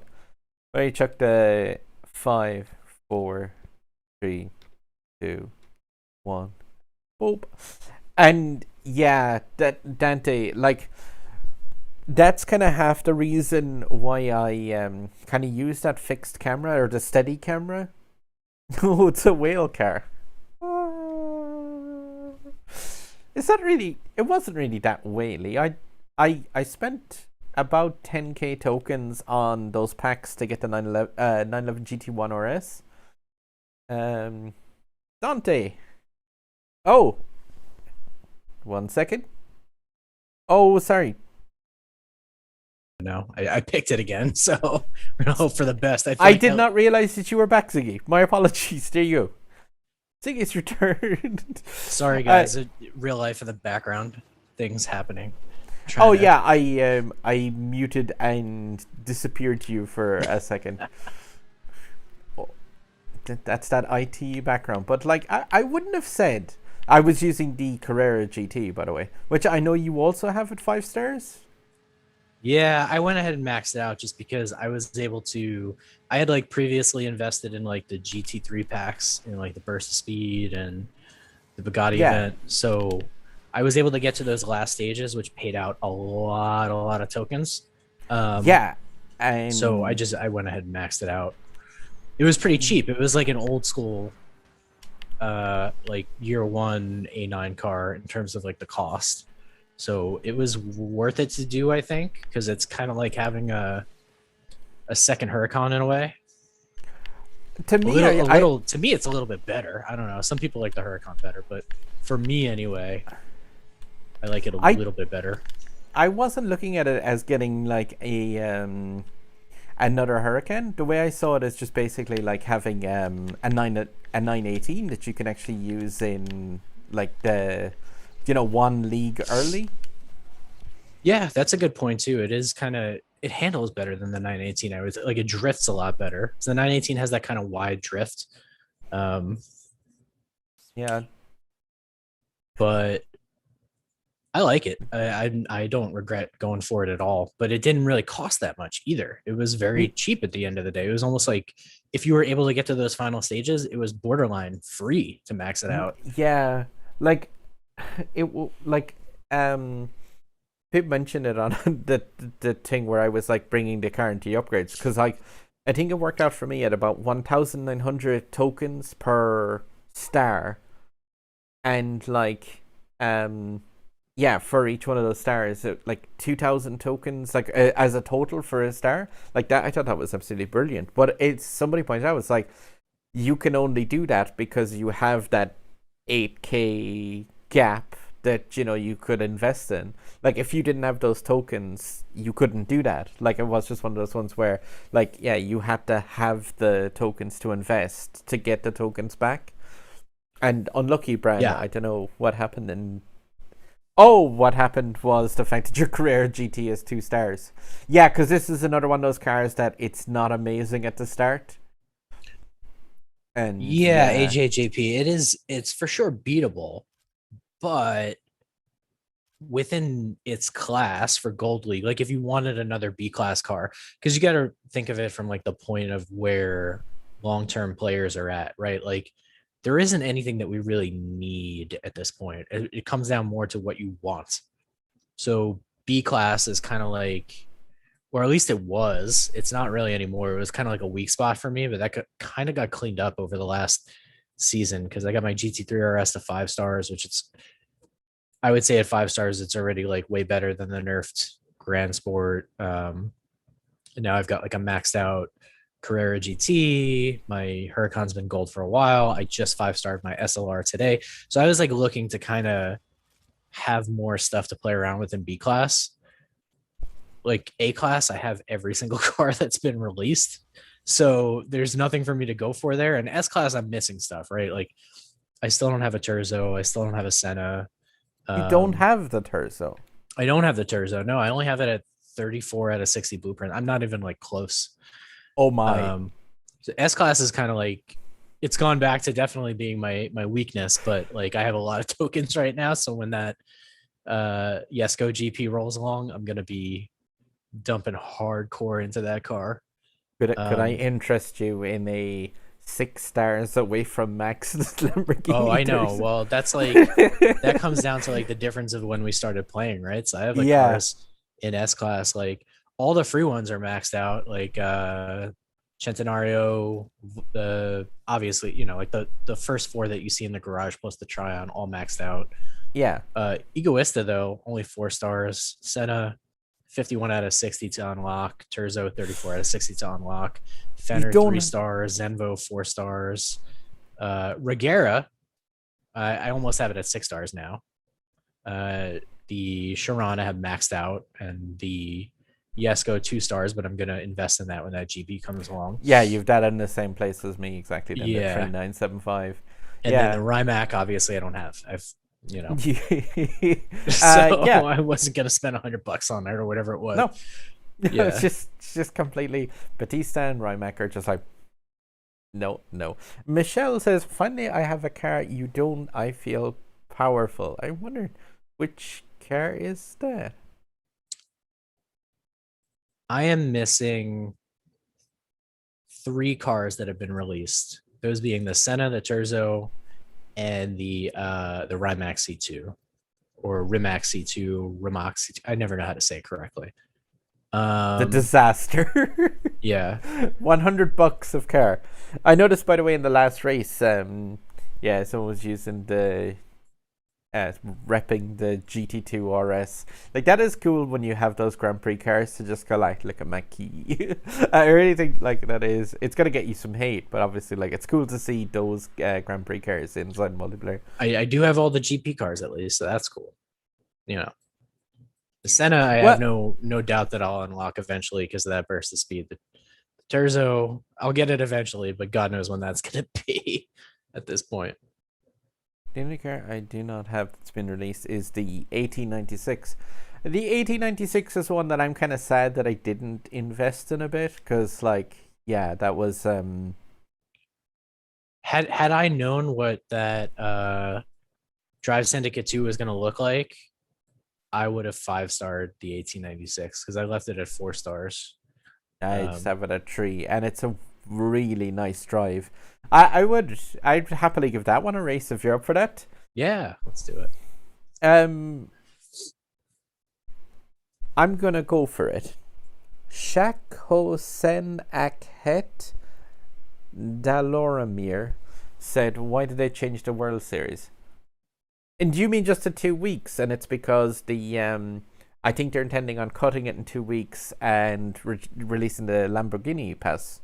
I chuck the 5, 4, 3, 2, 1. Boop. And yeah, that Dante, like that's kind of half the reason why I kind of use that fixed camera or the steady camera. Oh, it's a whale car. Is that really? It wasn't really that whaley. I spent about 10k tokens on those packs to get the 911 GT1 RS. Dante. Oh, 1 second. Oh, sorry. No, I picked it again, so we're gonna hope for the best. I did not realize that you were back, Ziggy. My apologies. There you go. Ziggy's returned. Sorry, guys. Real life in the background, things happening. Oh yeah, I muted and disappeared to you for a second. Oh, that's that IT background. But like, I wouldn't have said I was using the Carrera GT, by the way, which I know you also have at 5 stars. Yeah, I went ahead and maxed it out just because I was able to. I had like previously invested in like the GT3 packs and like the burst of speed and the Bugatti event, so I was able to get to those last stages, which paid out a lot of tokens. Yeah, and so I went ahead and maxed it out. It was pretty cheap. It was like an old school, like year one A9 car in terms of like the cost. So it was worth it to do, I think, because it's kind of like having a second Huracan in a way. To me, to me, it's a little bit better. I don't know. Some people like the Huracan better, but for me anyway, I like it a little bit better. I wasn't looking at it as getting like a another Huracan. The way I saw it is just basically like having a 918 that you can actually use in like the one league early. Yeah, that's a good point too. It is kind of, it handles better than the 918. I would like, it drifts a lot better. So the 918 has that kind of wide drift. Yeah, but I like it. I don't regret going for it at all. But it didn't really cost that much either. It was very cheap at the end of the day. It was almost like if you were able to get to those final stages, it was borderline free to max it out. Yeah, like it will like Pip mentioned it on the thing where I was like bringing the car into the upgrades, because like I think it worked out for me at about 1,900 tokens per star, and like yeah, for each one of those stars, like 2,000 tokens, like as a total for a star, like that. I thought that was absolutely brilliant. But it's somebody pointed out, it's like you can only do that because you have that 8k gap that you could invest in. Like if you didn't have those tokens, you couldn't do that. Like it was just one of those ones where like, yeah, you had to have the tokens to invest to get the tokens back. And unlucky, Brad, I don't know what happened in what happened was the fact that your Carrera GT is 2 stars. Yeah, because this is another one of those cars that it's not amazing at the start. And yeah, AJJP, it's for sure beatable, but within its class for Gold League, like if you wanted another B class car, because you got to think of it from like the point of where long-term players are at, right? Like there isn't anything that we really need at this point. It comes down more to what you want. So B class is kind of like, or at least it was, it's not really anymore. It was kind of like a weak spot for me, but that kind of got cleaned up over the last season because I got my GT3 RS to 5 stars, which I would say at 5 stars, it's already like way better than the nerfed Grand Sport. And now I've got like a maxed out Carrera GT. My Huracan's been gold for a while. I just 5-starred my SLR today. So I was like looking to kind of have more stuff to play around with in B class. like A class, I have every single car that's been released. So there's nothing for me to go for there. And S class, I'm missing stuff, right? Like I still don't have a Terzo. I still don't have a Senna. You don't Um, have the Terzo. I don't have the Terzo. No, I only have it at 34 out of 60 blueprint. I'm not even like close. Oh my. So S class is kind of like it's gone back to definitely being my weakness, but like I have a lot of tokens right now. So when that Yesco GP rolls along, I'm gonna be dumping hardcore into that car. Could I Um, interest you in a 6 stars away from Max oh, Lamborghini I know. Terzo? Well, that's like that comes down to like the difference of when we started playing, right? So I have like Yeah, cars in S class, like all the free ones are maxed out, like Centenario, the obviously, you know, like the first four that you see in the garage plus the Tryon all maxed out. yeah. Egoista though, only 4 stars. Senna, 51 out of 60 to unlock. Terzo, 34 out of 60 to unlock. You Fenner, don't. 3 stars. Zenvo, 4 stars. Regera, I almost have it at 6 stars now. The Sharon I have maxed out, and the Yesco 2 stars, but I'm gonna invest in that when that GP comes along. Yeah, you've that in the same place as me exactly. Then the Yeah, 3975. and then the Yeah. Rimac, obviously, I don't have. I've so Yeah. I wasn't gonna spend $100 on it or whatever it was. No. Yeah. It's just completely Batista and Rymac are just like no, no. Michelle says, finally I have a car you don't I feel powerful. I wonder which car is that? I am missing 3 cars that have been released. Those being the Senna, the Terzo, and the Rimac C2 or Rimac C2, Rimac C2. I never know how to say it correctly. The disaster. Yeah. $100 of car. I noticed, by the way, in the last race, yeah, someone was using the repping the GT2 RS. Like, that is cool when you have those Grand Prix cars to just go like, look at my key. I really think like that is, it's gonna get you some hate, but obviously like it's cool to see those Grand Prix cars inside multiplayer. I do have all the GP cars at least, so that's cool. You know, the Senna, I Well, have no doubt that I'll unlock eventually because of that burst of speed. The Terzo, I'll get it eventually, but God knows when that's gonna be at this point. the only car I do not have that's been released is the 1896. The 1896 is one that I'm kind of sad that I didn't invest in a bit because, like, yeah, that was Had I known what that Drive Syndicate 2 was gonna look like, I would have 5-starred the 1896 because I left it at 4 stars. I just have it at 3, and it's a really nice drive. I'd happily give that one a race if you're up for that. Yeah, let's do it. I'm gonna go for it. Shak Hosen Akhet Daloramir said, "Why did they change the World Series?" And do you mean just to 2 weeks? And it's because the I think they're intending on cutting it in 2 weeks and releasing the Lamborghini Pass.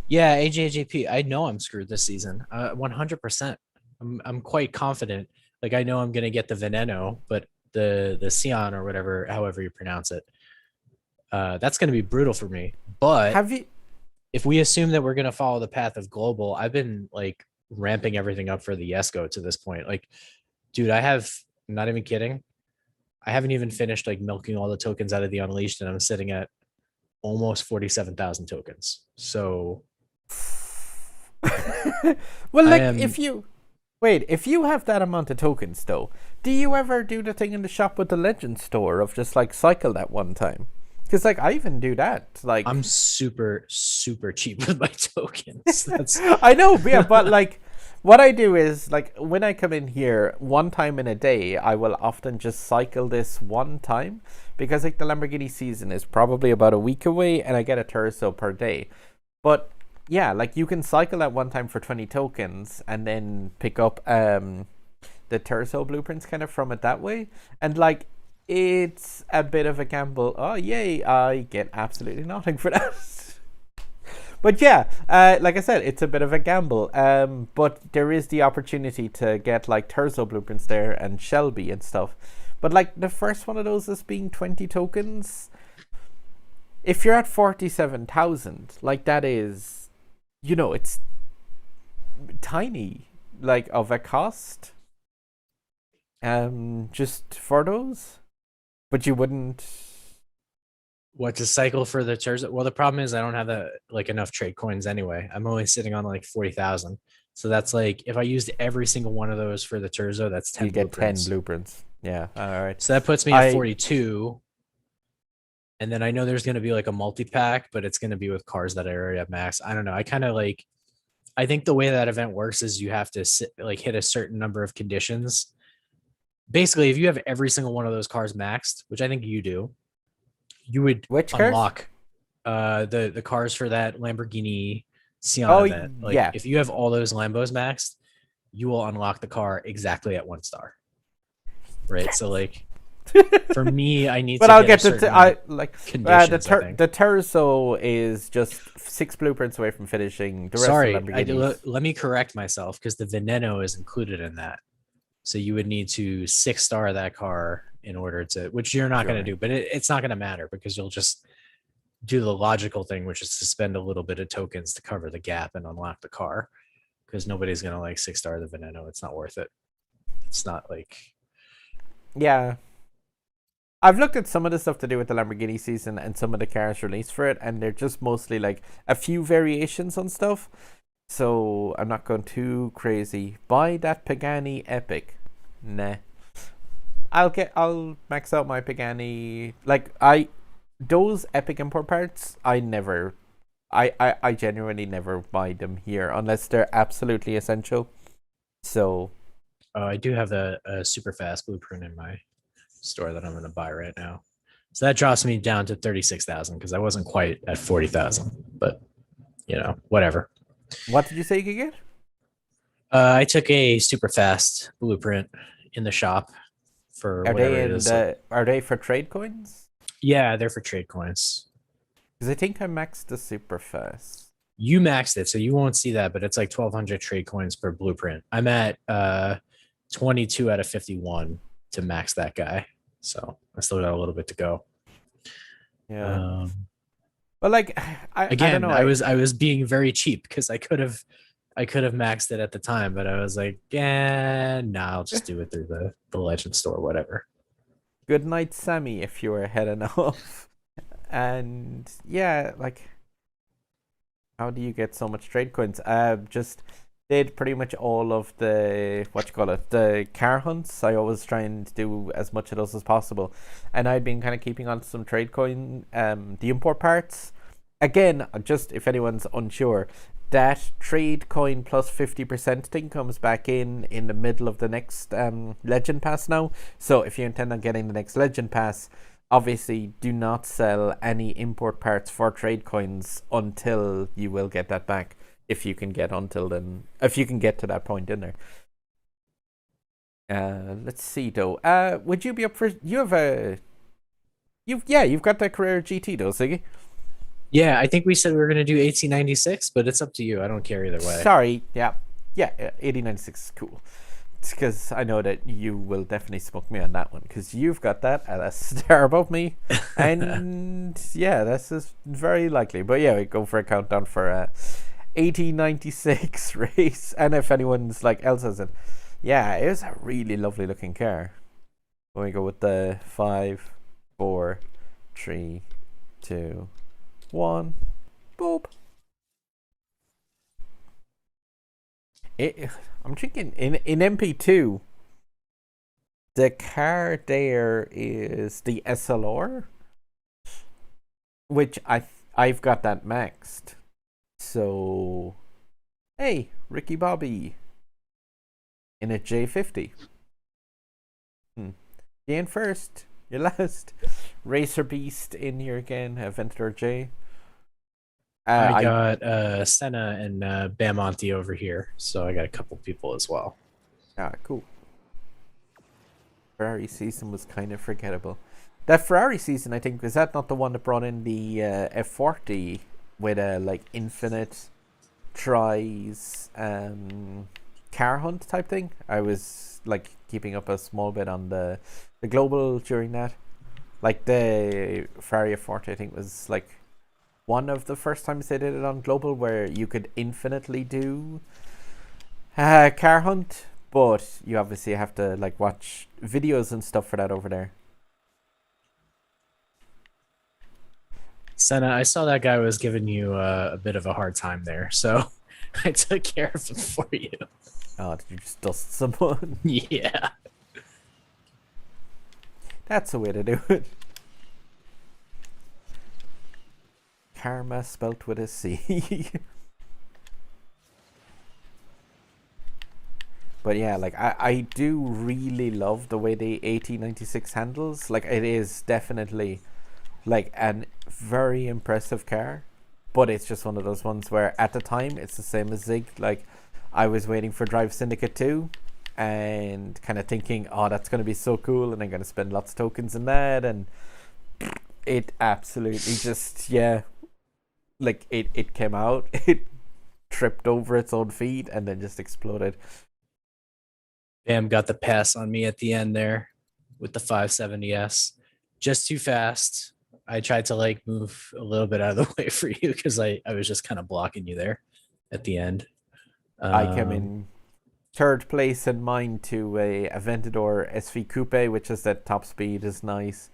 Yeah, AJJP. I know I'm screwed this season. 100%. I'm quite confident. Like I know I'm gonna get the Veneno, but the Sion or whatever, however you pronounce it, that's gonna be brutal for me. But Have you? if we assume that we're gonna follow the path of global, I've been like ramping everything up for the Yesco to this point. Like, dude, I'm not even kidding. I haven't even finished like milking all the tokens out of the Unleashed, and I'm sitting at almost 47,000 tokens. So Well, like am if you have that amount of tokens, though, do you ever do the thing in the shop with the Legend store of just like cycle that one time? Because like I even do that. Like I'm super cheap with my tokens. That's I know, yeah, but like what I do is like when I come in here one time in a day, I will often just cycle this one time because like the Lamborghini season is probably about a week away, and I get a Terzo per day. But yeah, like you can cycle that one time for 20 tokens and then pick up the Terzo blueprints kind of from it that way. And like it's a bit of a gamble. Oh yay, I get absolutely nothing for that. But yeah, like I said, it's a bit of a gamble. But there is the opportunity to get like Terzo blueprints there and Shelby and stuff. But like the first one of those is being 20 tokens. If you're at 47,000, like that is, it's tiny, like of a cost. Just for those, but you wouldn't. What to cycle for the Terzo? Well, the problem is I don't have enough trade coins anyway. I'm only sitting on like 40,000. So that's like if I used every single one of those for the Terzo, that's 10 You get blueprints. 10 blueprints. Yeah. All right. So that puts me at 42. And then I know there's going to be like a multi-pack, but it's going to be with cars that I already have max. I don't know. I think the way that event works is you have to hit a certain number of conditions. Basically, if you have every single one of those cars maxed, which I think you do, you would unlock the cars for that Lamborghini Sienna event. Yeah. If you have all those Lambos maxed, you will unlock the car exactly at 1 star. Right. Yes. So for me, I need. But I'll get the Terzo is just 6 blueprints away from finishing. The rest let me correct myself because the Veneno is included in that. So you would need to 6-star that car in order to, which you're not going to do, but it's not going to matter because you'll just do the logical thing, which is to spend a little bit of tokens to cover the gap and unlock the car because nobody's going to 6-star the Veneno. It's not worth it. It's not Yeah. I've looked at some of the stuff to do with the Lamborghini season and some of the cars released for it, and they're just mostly a few variations on stuff. So I'm not going too crazy. Buy that Pagani Epic. Nah. I'll max out my Pagani. Those Epic import parts, I genuinely never buy them here unless they're absolutely essential. So I do have a super fast blueprint in my store that I'm going to buy right now. So that drops me down to 36,000 because I wasn't quite at 40,000, but whatever. What did you say you could get? I took a super fast blueprint in the shop for whatever it is. Are they for trade coins? Yeah, they're for trade coins. Because I think I maxed the super fast. You maxed it, so you won't see that, but it's 1,200 trade coins per blueprint. I'm at 22 out of 51 to max that guy. So I still got a little bit to go. Yeah. But I don't know. I was being very cheap because I could have maxed it at the time, but I was I'll just do it through the Legend store, whatever. Good night, Sammy, if you were heading off. And yeah, how do you get so much trade coins? Just did pretty much all of the the car hunts. I always try and do as much of those as possible, and I've been kind of keeping on some trade coin, the import parts. Again, just if anyone's unsure, that trade coin plus 50% thing comes back in the middle of the next Legend Pass now. So if you intend on getting the next Legend Pass, obviously do not sell any import parts for trade coins until you will get that back. If you can get to that point in there. Let's see though. Would you be up for? You've got that Carrera GT though, Ziggy. Yeah, I think we said we were gonna do 1896, but it's up to you. I don't care either way. Sorry, yeah, 1896 is cool. It's because I know that you will definitely smoke me on that one because you've got that at a star above me, and yeah, this is very likely. But yeah, we go for a countdown for 1896 race, and if anyone's else has it, yeah, it was a really lovely looking car. When we go with the 5, 4, 3, 2, 1, boop. I'm thinking in MP2, the car there is the SLR, which I've got that maxed. So, hey, Ricky Bobby in a J50. You in first, you're last. Racer Beast in here again, Aventador J. I got Senna and Bamonti over here, so I got a couple people as well. Cool. Ferrari season was kind of forgettable. That Ferrari season, I think, was that not the one that brought in the F40 with a like infinite tries car hunt type thing. I was like keeping up a small bit on the global during that. Like the Faria Forte, I think, was like one of the first times they did it on global where you could infinitely do car hunt, but you obviously have to like watch videos and stuff for that over there. Senna, I saw that guy was giving you a bit of a hard time there, so I took care of him for you. Oh, did you just dust someone? Yeah. That's the way to do it. Karma spelt with a C. But yeah, like I do really love the way the 1896 handles. Like it is definitely like an very impressive car, but it's just one of those ones where at the time it's the same as Zig. Like I was waiting for Drive Syndicate 2 and kind of thinking, oh, that's going to be so cool, and I'm going to spend lots of tokens in that, and it absolutely just, yeah, like it came out, it tripped over its own feet and then just exploded. Bam got the pass on me at the end there with the 570S. Just too fast. I tried to like move a little bit out of the way for you because I was just kind of blocking you there at the end. I came in third place in mine to a Aventador SV Coupe, which is that top speed is nice.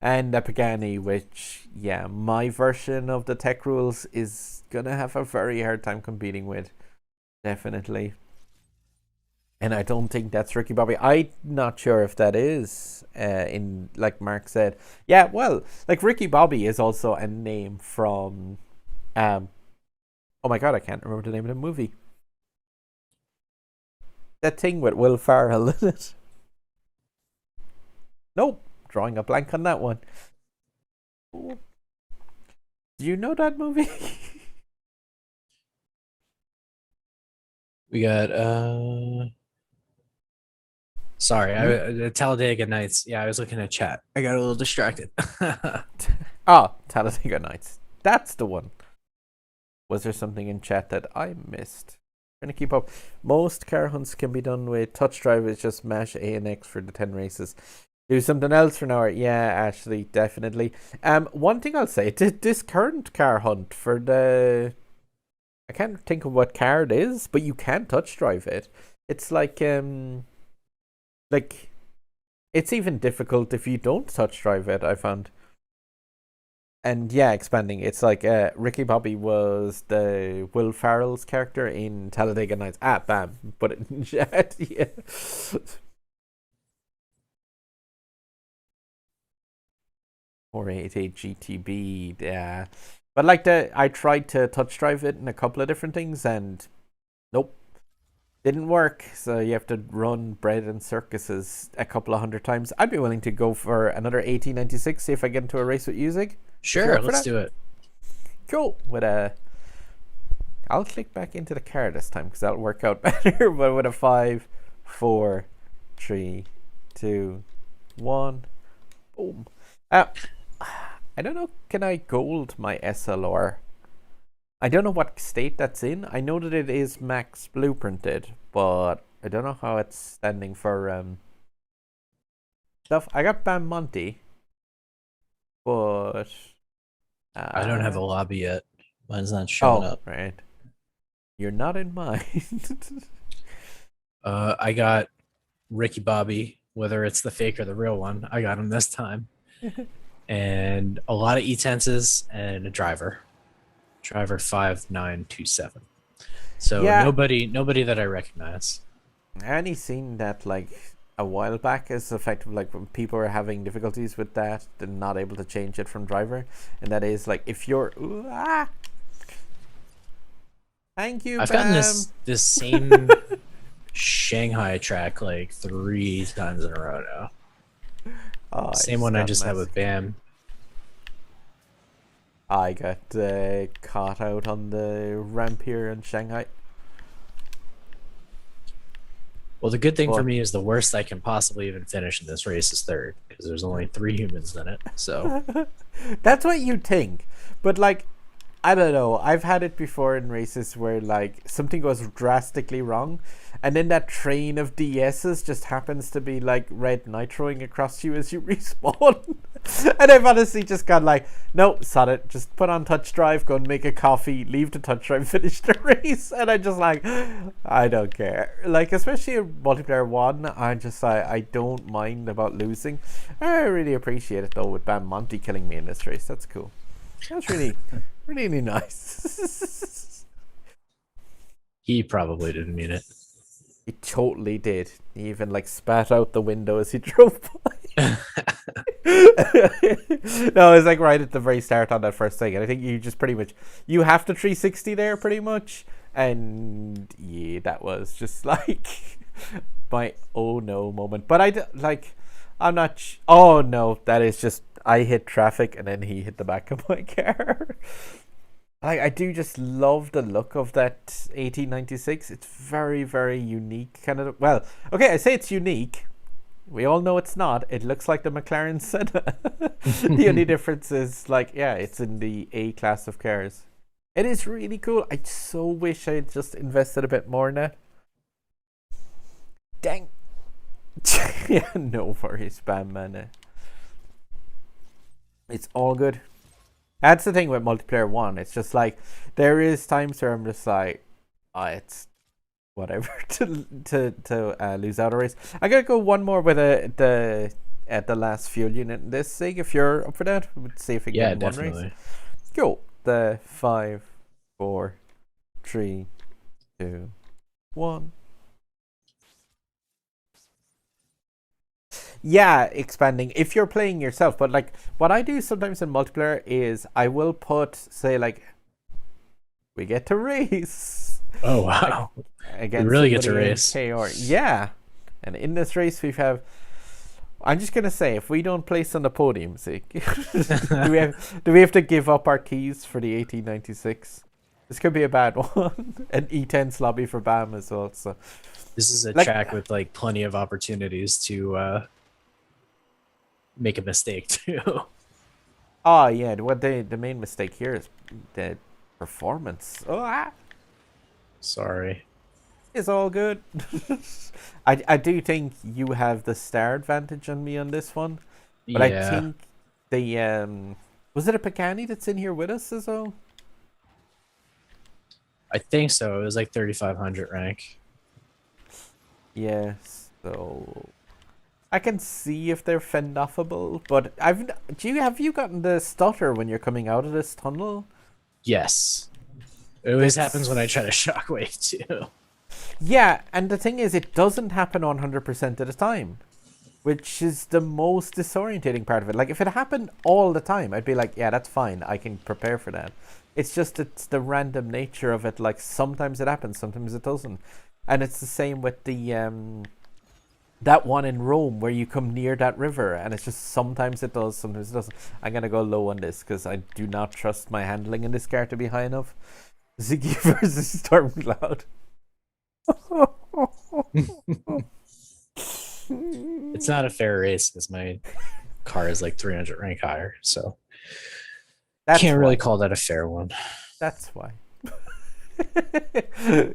And a Pagani, which, yeah, my version of the tech rules is gonna have a very hard time competing with. Definitely. And I don't think that's Ricky Bobby. I'm not sure if that is, in like Mark said. Yeah, well, like Ricky Bobby is also a name from, oh my god, I can't remember the name of the movie. That thing with Will Ferrell in it. Nope, drawing a blank on that one. Do you know that movie? We got sorry, Talladega Nights. Yeah, I was looking at chat. I got a little distracted. Oh, Talladega Nights. That's the one. Was there something in chat that I missed? Trying to keep up. Most car hunts can be done with touch drive. It's just mash A and X for the 10 races. Do something else for an hour. Yeah, actually, definitely. One thing I'll say, this current car hunt for the, I can't think of what car it is, but you can touch drive it. It's like it's even difficult if you don't touch drive it, I found. And yeah, expanding. It's like Ricky Bobby was the Will Ferrell's character in Talladega Nights. Ah, bam. Put it in chat. Yeah. Or 88 GTB. Yeah. But like I tried to touch drive it in a couple of different things and nope. Didn't work. So you have to run bread and circuses a couple of hundred times. I'd be willing to go for another 1896, see if I get into a race with Zig. Sure, let's do it. Cool. I'll click back into the car this time because that'll work out better. But with a 5, 4, 3, 2, 1, boom. I don't know. Can I gold my SLR? I don't know what state that's in. I know that it is max blueprinted, but I don't know how it's standing for stuff. I got Bam Monty, but I don't have a lobby yet. Mine's not showing up. Right. You're not in mine. I got Ricky Bobby, whether it's the fake or the real one. I got him this time. And a lot of E-tenses and a driver. Driver 5927. So yeah. Nobody that I recognize. I only seen that like a while back as effective, like when people are having difficulties with that, they're not able to change it from driver, and that is like if you're thank you. I've gotten this same Shanghai track like 3 times in a row now. Oh, same one I just had with Bam. I got caught out on the ramp here in Shanghai. Well, the good thing for me is the worst I can possibly even finish in this race is third because there's only 3 humans in it. So that's what you think, but like I don't know. I've had it before in races where like something goes drastically wrong, and then that train of DSs just happens to be like red nitroing across you as you respawn. And I've honestly just gone like, no, sod it. Just put on touch drive, go and make a coffee, leave the touch drive, finish the race. And I just like, I don't care. Like, especially in multiplayer one, I just I don't mind about losing. I really appreciate it though with Bam Monty killing me in this race. That's cool. That's really nice. He probably didn't mean it. He totally did. He even like spat out the window as he drove by. No, it's like right at the very start on that first thing, and I think you just pretty much you have to 360 there pretty much, and yeah, that was just like my oh no moment. But I'm not. Oh no, that is just I hit traffic and then he hit the back of my car. I do just love the look of that 1896. It's very, very unique kind of. Well, okay, I say it's unique. We all know it's not. It looks like the McLaren Senna. The only difference is like, yeah, it's in the A class of cars. It is really cool. I so wish I had just invested a bit more in it. Dang. Yeah, no worries, Bam, man. It's all good. That's the thing with multiplayer one. It's just like there is times where I'm just like, oh, it's whatever to lose out a race. I gotta go one more with the last fuel unit in this Sig, if you're up for that. We'll see if we can get one definitely. race. Go. The 5, 4, 3, 2, 1. Yeah, expanding if you're playing yourself, but like what I do sometimes in multiplayer is I will put say like we get to race. Oh wow. Against we really get to somebody in race. KR. Yeah. And in this race we have I'm just gonna say if we don't place on the podium, Zig, do we have to give up our keys for the 1896? This could be a bad one. An E10's lobby for BAM as well. So This is a like, track with like plenty of opportunities to make a mistake too. oh yeah, what the main mistake here is the performance. Sorry. It's all good. I do think you have the star advantage on me on this one, but I think the was it a Pagani that's in here with us as well? I think so. It was like 3,500 rank. Yeah, so I can see if they're fend offable, but have you gotten the stutter when you're coming out of this tunnel? Yes. It always happens when I try to shockwave too. Yeah, and the thing is, it doesn't happen 100% of the time, which is the most disorientating part of it. Like, if it happened all the time, I'd be like, yeah, that's fine. I can prepare for that. It's just it's the random nature of it. Like, sometimes it happens, sometimes it doesn't. And it's the same with the that one in Rome where you come near that river, and it's just sometimes it does, sometimes it doesn't. I'm gonna go low on this because I do not trust my handling in this car to be high enough. Ziggy versus Stormcloud. It's not a fair race because my car is like 300 rank higher, so can't really call that a fair one. That's why.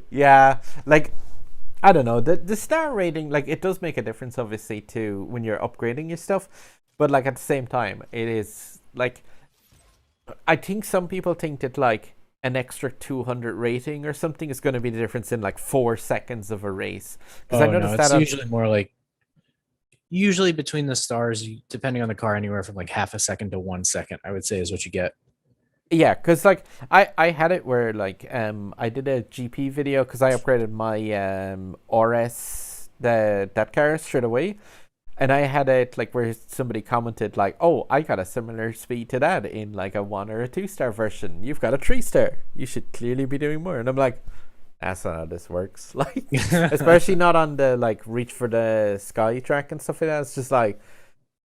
Yeah, like I don't know, the star rating, like it does make a difference obviously too when you're upgrading your stuff, but like at the same time it is like I think some people think that like an extra 200 rating or something is going to be the difference in like 4 seconds of a race. Because I noticed that it's usually more like usually between the stars, depending on the car, anywhere from like half a second to 1 second, I would say is what you get. Yeah, because like I had it where like I did a GP video because I upgraded my RS that car straight away, and I had it like where somebody commented like, oh, I got a similar speed to that in like a 1 or a 2-star version. You've got a 3-star. You should clearly be doing more. And I'm like, that's not how this works. Like, especially not on the like reach for the sky track and stuff like that. It's just like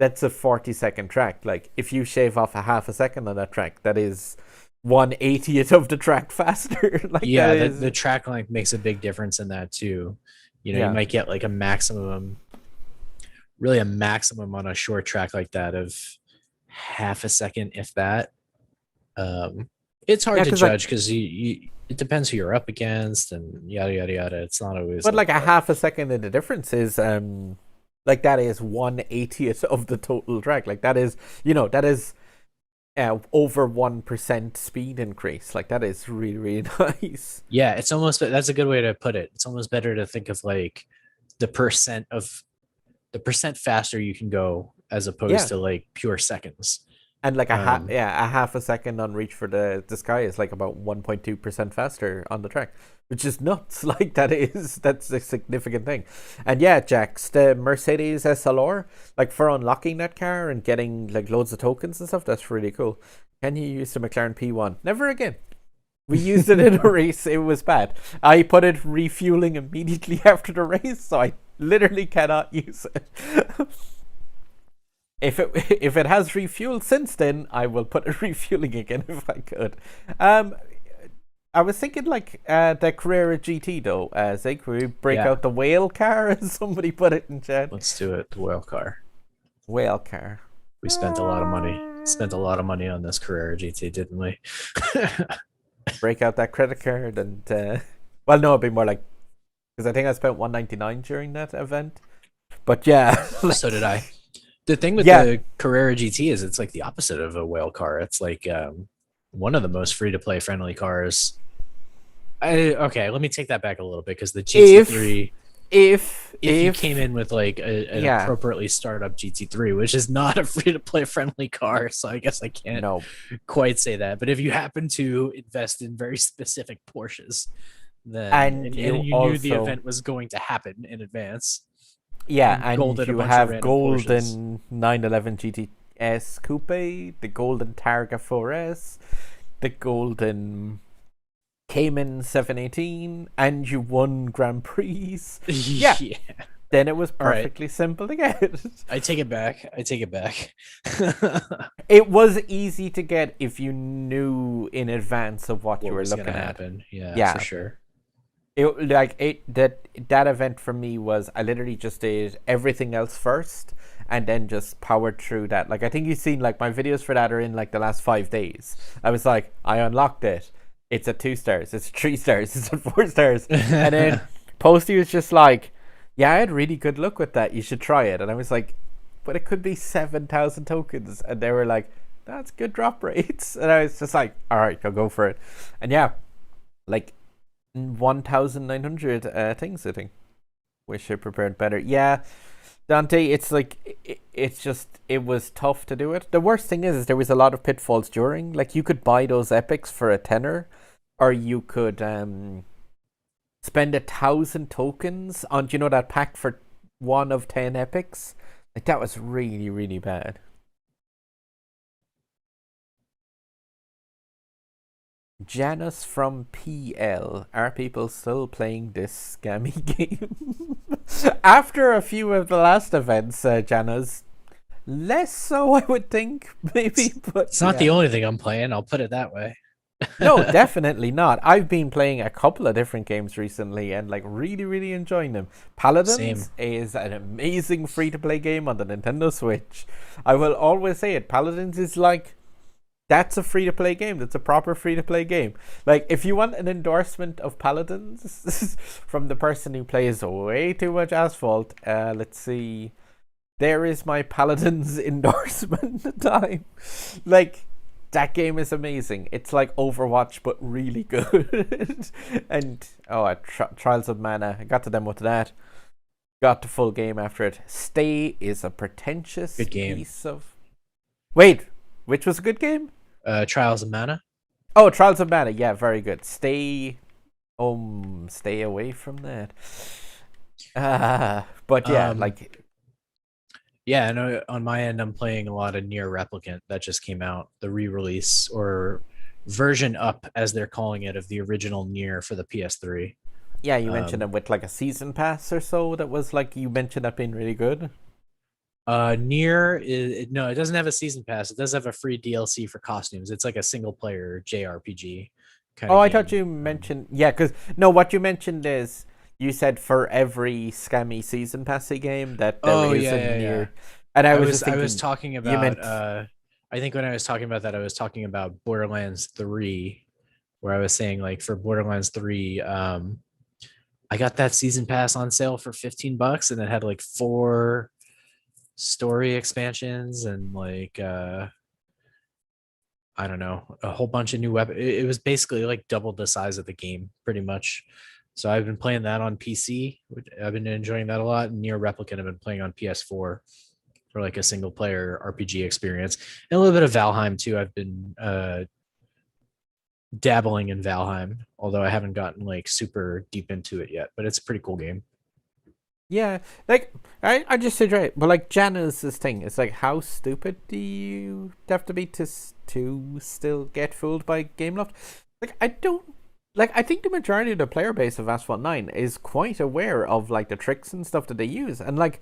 that's a 40-second track. Like if you shave off a half a second on that track, that is 1/80th of the track faster. Like yeah, the track length makes a big difference in that too. You know, you might get like a maximum on a short track like that of half a second, if that. It's hard Yeah, to because like, judge because it depends who you're up against and yada yada yada. It's not always but like like a half a second in the difference is like that is 1/80th of the total drag. Like that is, that is over 1% speed increase. Like that is really, really nice. yeah, it's almost that's a good way to put it. It's almost better to think of like the percent of the percent faster you can go as opposed Yeah. to like pure seconds. And like Um, a half a second on reach for the sky is like about 1.2% faster on the track, which is nuts. Like that's a significant thing. And yeah, Jax, the Mercedes SLR, like for unlocking that car and getting like loads of tokens and stuff, that's really cool. Can you use the McLaren P1? Never again. We used it in a race. It was bad. I put it refueling immediately after the race, so I literally cannot use it. If it has refueled since then, I will put it refueling again if I could. I was thinking like the Carrera GT though. Zig, we break Yeah. out the whale car as somebody put it in chat. let's do it. The whale car. Whale car. We spent a lot of money. Spent a lot of money on this Carrera GT, didn't we? Break out that credit card and well, no, it'd be more like because I think I spent 199 during that event. But yeah, So did I. The thing with Yeah. the Carrera GT is it's like the opposite of a whale car. It's like one of the most free to play friendly cars. Okay, let me take that back a little bit because the GT3, if you came in with like an Yeah. appropriately startup GT3, which is not a free to play friendly car, so I guess I can't no, quite say that. But if you happen to invest in very specific Porsches, then And you knew the also- event was going to happen in advance, yeah, and and golden a you bunch of have random golden 911 GTS Coupe, the golden Targa 4S, the golden Cayman 718, and you won Grand Prix. Yeah. Then it was All right. perfectly simple to get. I take it back. I take it back. It was easy to get if you knew in advance of what you were was looking gonna at. happen? Yeah, Yeah. for sure. That event for me was I literally just did everything else first and then just powered through that. Like I think you've seen like my videos for that are in like the last 5 days. I was like, I unlocked it. It's at 2 stars. It's 3 stars. It's at 4 stars. And then Posty was just like, yeah, I had really good luck with that. You should try it. And I was like, but it could be 7,000 tokens. And they were like, that's good drop rates. And I was just like, all right, I'll go for it. And yeah, like 1,900 things, I think. Wish I prepared better. Yeah, Dante, it's like, it's just, it was tough to do it. The worst thing is there was a lot of pitfalls during. Like, you could buy those epics for a tenner, or you could spend 1,000 tokens on, that pack for 1 of 10 epics. Like, that was really, really bad. Janus from PL. Are people still playing this scammy game? After a few of the last events, Janus, less so, I would think, maybe. But It's not the only thing I'm playing. I'll put it that way. No, definitely not. I've been playing a couple of different games recently and like really, really enjoying them. Paladins Same. is an amazing free-to-play game on the Nintendo Switch. I will always say it. Paladins is like, that's a free-to-play game. That's a proper free-to-play game. Like, if you want an endorsement of Paladins from the person who plays way too much Asphalt, let's see. There is my Paladins endorsement time. Like, that game is amazing. It's like Overwatch, but really good. And, Trials of Mana. I got to them with that. Got the full game after it. Stay is a pretentious Good game. piece of... Wait, which was a good game? Trials of Mana. Oh, Trials of Mana. Yeah, very good. Stay away from that. But yeah, Yeah, I know on my end, I'm playing a lot of Nier Replicant that just came out, the re-release or version up, as they're calling it, of the original Nier for the PS3. Yeah, you mentioned it with like a season pass or so. That was like you mentioned that being really good. Nier no, it doesn't have a season pass. It does have a free DLC for costumes. It's like a single player JRPG kind of I game. thought you mentioned because what you mentioned is you said for every scammy season passy game that there is a Nier. And I was just thinking, talking about I think when I was talking about that, I was talking about Borderlands 3, where I was saying like for Borderlands 3, I got that season pass on sale for $15 and it had like 4 story expansions and like I don't know, a whole bunch of new weapons. It was basically like double the size of the game, pretty much. So I've been playing that on PC. I've been enjoying that a lot. And Near Replicant, I've been playing on PS4 for like a single player RPG experience, and a little bit of Valheim too. I've been dabbling in Valheim, although I haven't gotten like super deep into it yet. But it's a pretty cool game. Yeah, like I just enjoy it, but like Janice's thing, it's like how stupid do you have to be to still get fooled by Gameloft? Like I don't like. I think the majority of the player base of Asphalt 9 is quite aware of like the tricks and stuff that they use, and like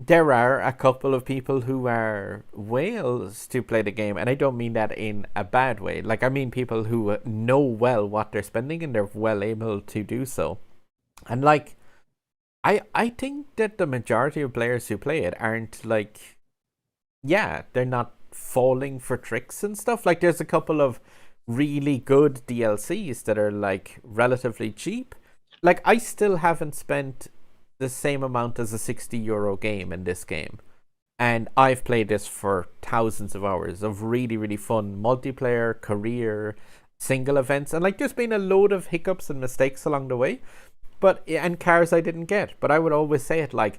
there are a couple of people who are whales to play the game, and I don't mean that in a bad way. Like I mean people who know well what they're spending and they're well able to do so, and like. I think that the majority of players who play it aren't like, yeah, they're not falling for tricks and stuff. Like, there's a couple of really good DLCs that are like relatively cheap. Like, I still haven't spent the same amount as a €60 game in this game. And I've played this for thousands of hours of really, really fun multiplayer, career, single events. And like, there's been a load of hiccups and mistakes along the way. But and cars I didn't get, but I would always say it like,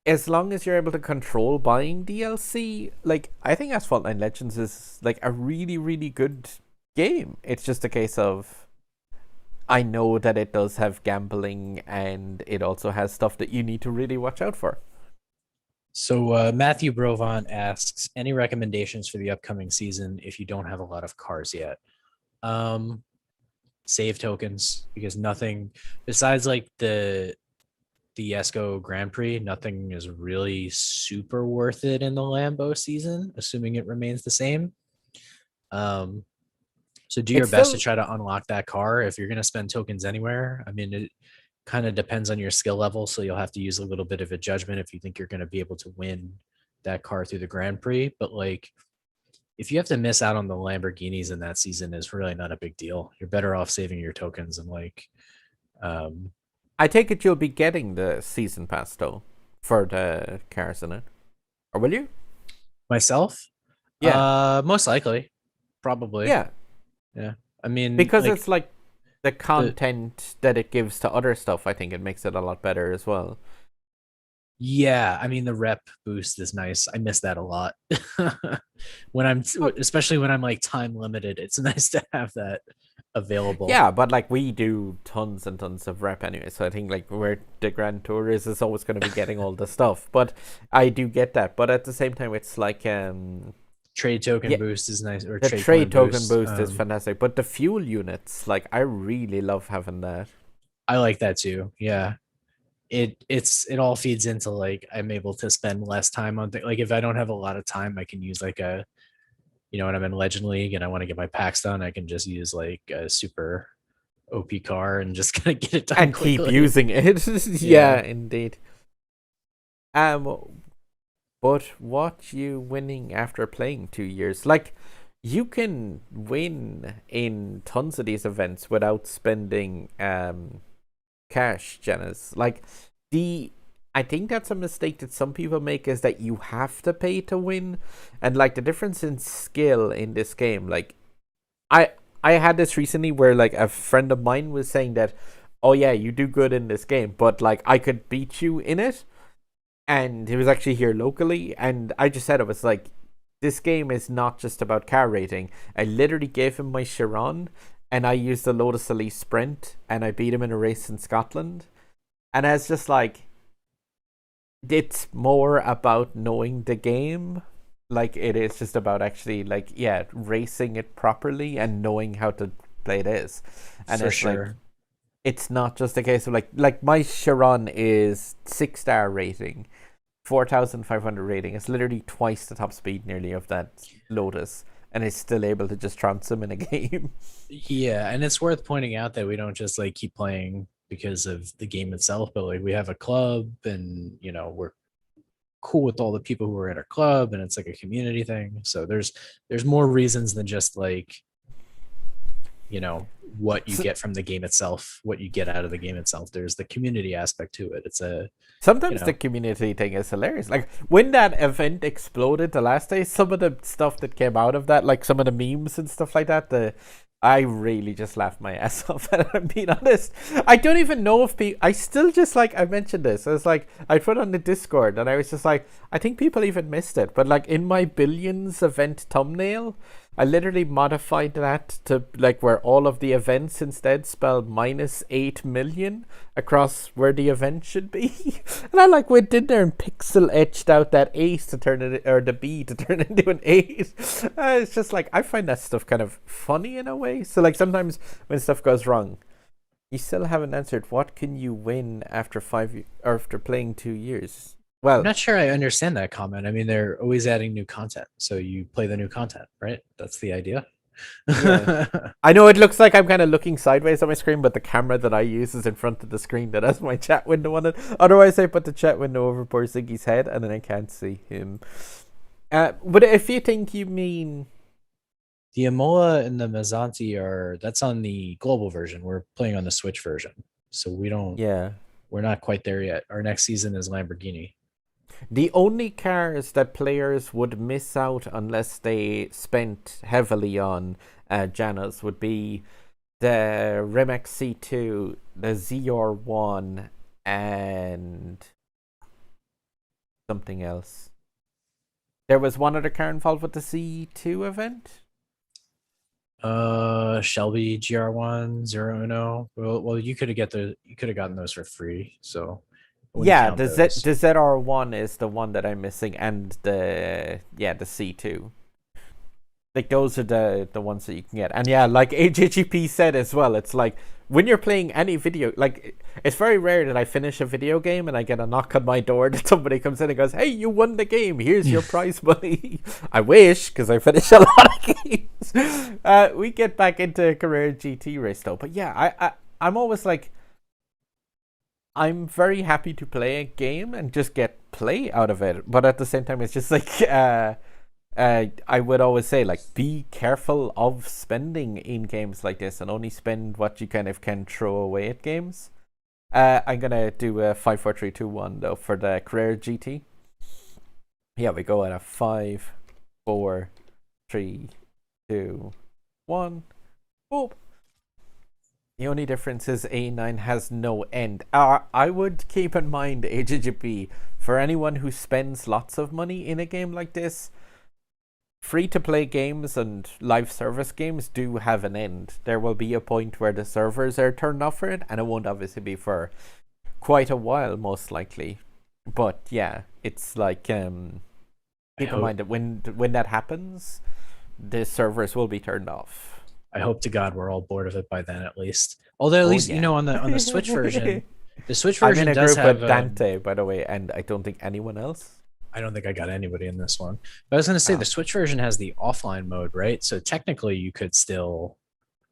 as long as you're able to control buying DLC, like I think Asphalt 9 Legends is like a really really good game. It's just a case of I know that it does have gambling and it also has stuff that you need to really watch out for. So Matthew Brovon asks, any recommendations for the upcoming season if you don't have a lot of cars yet? Save tokens, because nothing besides like the ESCO Grand Prix, nothing is really super worth it in the Lambo season, assuming it remains the same. So do your It's best to still try to unlock that car if you're going to spend tokens anywhere. I mean, it kind of depends on your skill level, so you'll have to use a little bit of a judgment if you think you're going to be able to win that car through the Grand Prix. But like, if you have to miss out on the Lamborghinis in that season, is really not a big deal. You're better off saving your tokens and like. I take it you'll be getting the season pass though for the cars in it, or will you? Myself, Yeah, most likely, probably. yeah, Yeah, I mean, because like it's like the the content that it gives to other stuff. I think it makes it a lot better as well. yeah, I mean the rep boost is nice. I miss that a lot. when I'm Oh, especially when I'm like time limited, it's nice to have that available. yeah, but like we do tons and tons of rep anyway, so I think like where the Grand Tour is always going to be getting all the stuff. But I do get that. But at the same time, it's like Trade token yeah, boost is nice, or the trade coin trade token boost. boost is fantastic. But the fuel units, like I really love having that. I like that too. Yeah, it all feeds into like I'm able to spend less time on like if I don't have a lot of time, I can use like a when I'm in Legend League and I want to get my packs done, I can just use like a super OP car and just kind of get it done And keep quickly. using it. Yeah, Yeah. indeed. But what you winning after playing 2 years? Like, you can win in tons of these events without spending cash, Janice. Like the I think that's a mistake that some people make is that you have to pay to win. And like the difference in skill in this game, like I I had this recently where like a friend of mine was saying that, oh yeah, you do good in this game, but like I could beat you in it, and he was actually here locally, and I just said it was like, this game is not just about car rating. I literally gave him my Chiron, and I used the Lotus Elise Sprint, and I beat him in a race in Scotland, and I was just like, it's more about knowing the game, like it is just about actually like yeah racing it properly and knowing how to play this, and For it's like sure. it's not just a case of like my Chiron is 6-star rating, 4,500 rating. It's literally twice the top speed nearly of that Lotus, and it's still able to just trounce him in a game. Yeah, and it's worth pointing out that we don't just like keep playing because of the game itself, but like we have a club and we're cool with all the people who are at our club, and it's like a community thing. So there's more reasons than just like, you know, what you get from the game itself, what you get out of the game itself. There's the community aspect to it. It's a, you Sometimes the know, community thing is hilarious. Like when that event exploded the last day, some of the stuff that came out of that, like some of the memes and stuff like that, I really just laughed my ass off. And I'm being honest, I don't even know if people. I still just like I mentioned this. I was like I put on the Discord, and I was just like I think people even missed it. But like in my billions event thumbnail, I literally modified that to like where all of the events instead spell -8 million across where the event should be. And I like went in there and pixel etched out that 8 to turn it, or the B to turn it into an 8. It's just like I find that stuff kind of funny in a way. So like sometimes when stuff goes wrong, you still haven't answered what can you win after or after playing 2 years. I'm Well, not sure I understand that comment. I mean, they're always adding new content, so you play the new content, right? That's the idea. yeah. I know it looks like I'm kind of looking sideways on my screen, but the camera that I use is in front of the screen that has my chat window on it. Otherwise, I put the chat window over poor Ziggy's head, and then I can't see him. But if you think you mean The Amoa and the Mazzanti that's on the global version. We're playing on the Switch version, so yeah, we're not quite there yet. Our next season is Lamborghini. the only cars that players would miss out unless they spent heavily on Janas would be the Rimac C2, the ZR1, and something else. There was one other car involved with the C2 event. Shelby GR1 Zero Uno. Well, you could have gotten those for free. So Yeah, the ZR1 is the one that I'm missing, and the C2. Like those are the ones that you can get. And yeah, like HHEP said as well, it's like when you're playing any video, like it's very rare that I finish a video game and I get a knock on my door that somebody comes in and goes, "Hey, you won the game. Here's your prize money." I wish, because I finish a lot of games. We get back into Carrera GT race though, but yeah, I'm always like, I'm very happy to play a game and just get play out of it, but at the same time, it's just like I would always say, like, be careful of spending in games like this and only spend what you kind of can throw away at games. I'm gonna do a 5, 4, 3, 2, 1 though for the Carrera GT. Yeah, we go at a 5, 4, 3, 2, 1. Boop. The only difference is A9 has no end. I would keep in mind, HGP, for anyone who spends lots of money in a game like this, free-to-play games and live service games do have an end. There will be a point where the servers are turned off for it, and it won't obviously be for quite a while, most likely. But yeah, it's like keep in mind that when that happens, the servers will be turned off. I hope to God we're all bored of it by then, at least. Although at least, yeah. you know, on the Switch version, the Switch I'm version in a does group have with Dante, by the way, and I don't think anyone else. I don't think I got anybody in this one. But I was going to say the Switch version has the offline mode, right? So technically you could still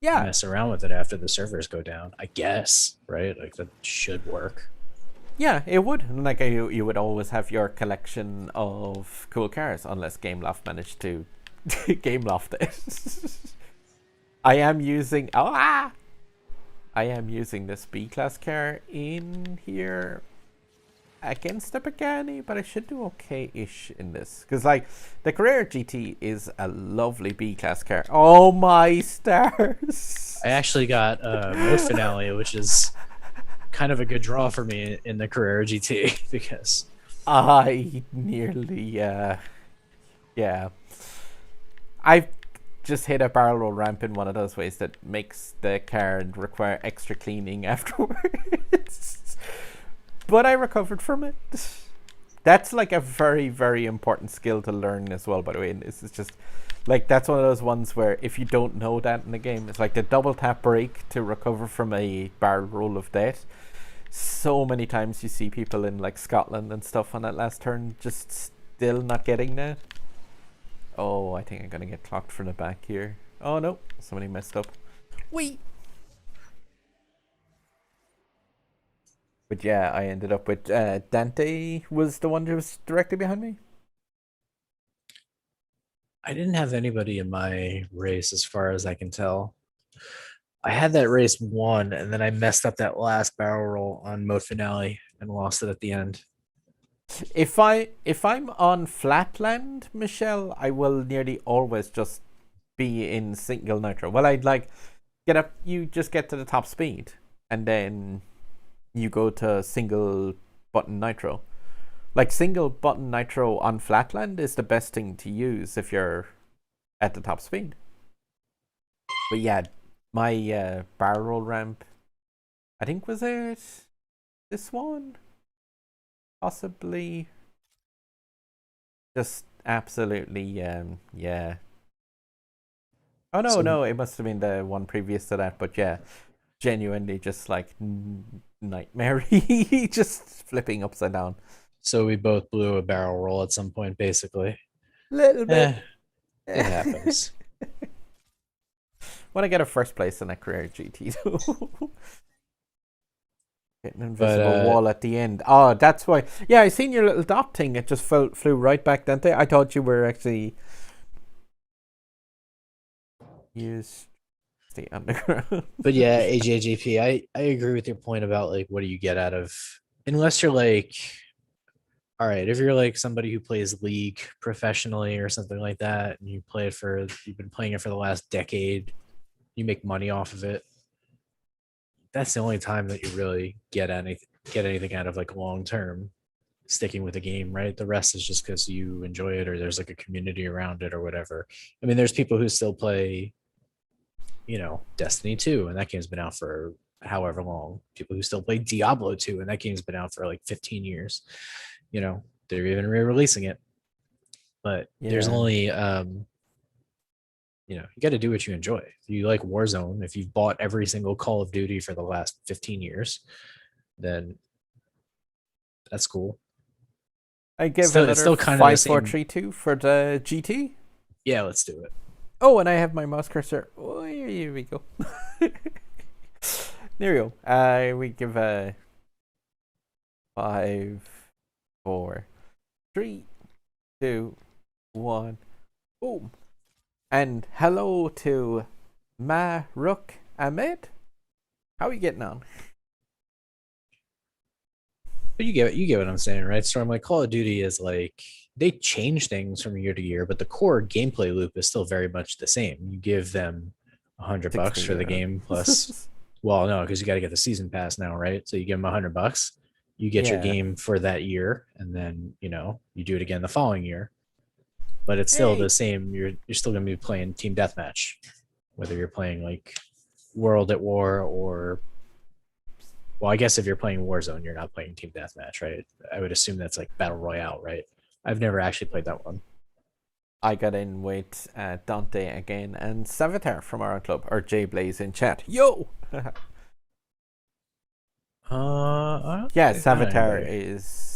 mess around with it after the servers go down, I guess, right? Like that should work. Yeah, it would. Like you would always have your collection of cool cars, unless Gameloft managed to Gameloft it. I am using this B-class car in here against the Pagani, but I should do okay-ish in this. Because, like, the Carrera GT is a lovely B-class car. Oh, my stars! I actually got Mode Finale, which is kind of a good draw for me in the Carrera GT, because I nearly, yeah. I've just hit a barrel roll ramp in one of those ways that makes the car require extra cleaning afterwards. But I recovered from it. That's like a very, very important skill to learn as well, by the way. And this is just like, that's one of those ones where if you don't know that in the game, it's like the double tap brake to recover from a barrel roll of death. So many times you see people in like Scotland and stuff on that last turn just still not getting that. Oh, I think I'm gonna get clocked from the back here. Oh no, somebody messed up. Wait. But yeah, I ended up with Dante was the one who was directly behind me. I didn't have anybody in my race as far as I can tell. I had that race won, and then I messed up that last barrel roll on mode finale and lost it at the end. If I'm on flatland, Michelle, I will nearly always just be in single nitro. Well, I'd like get up. You just get to the top speed, and then you go to single button nitro. Like single button nitro on flatland is the best thing to use if you're at the top speed. But yeah, my barrel roll ramp, I think was it this one? Possibly. Just absolutely, yeah. Oh no, So no, it must have been the one previous to that. But yeah, genuinely just like nightmare, just flipping upside down. so we both blew a barrel roll at some point, basically. Little bit. It happens. When I get a first place in a Carrera GT, though. Get an But invisible wall at the end. Oh, that's why. Yeah, I seen your little dot thing. It just flew right back then. I thought you were actually used the underground. but yeah, AJGP, I agree with your point about like what do you get out of, unless you're like, all right, if you're like somebody who plays League professionally or something like that, and you've been playing it for the last decade, you make money off of it. That's the only time that you really get anything out of like long term sticking with a game, right? The rest is just because you enjoy it or there's like a community around it or whatever. I mean, there's people who still play, Destiny 2, and that game's been out for however long. People who still play Diablo 2, and that game's been out for like 15 years. They're even re-releasing it. But there's only you got to do what you enjoy. If you like Warzone, if you've bought every single Call of Duty for the last 15 years, then that's cool. I give Still, another it's still kind of the 5432 for the GT. Yeah, let's do it. Oh, and I have my mouse cursor. Oh, here we go. There we go. We give a 5, 4, 3, 2, 1. Boom. And hello to Maruk Ahmed. How are you getting on? But you get what I'm saying, right? Storm, like Call of Duty is like they change things from year to year, but the core gameplay loop is still very much the same. You give them $100 for the game plus, well, no, because you got to get the season pass now, right? So you give them $100, you get your game for that year, and then you do it again the following year. But it's still the same. You're still gonna be playing team deathmatch, whether you're playing like World at War or, well, I guess if you're playing Warzone, you're not playing team deathmatch, right? I would assume that's like Battle Royale, right? I've never actually played that one. I got in with Dante again and Savitar from our club, or J Blaze in chat. Yo. Yeah, Savitar is.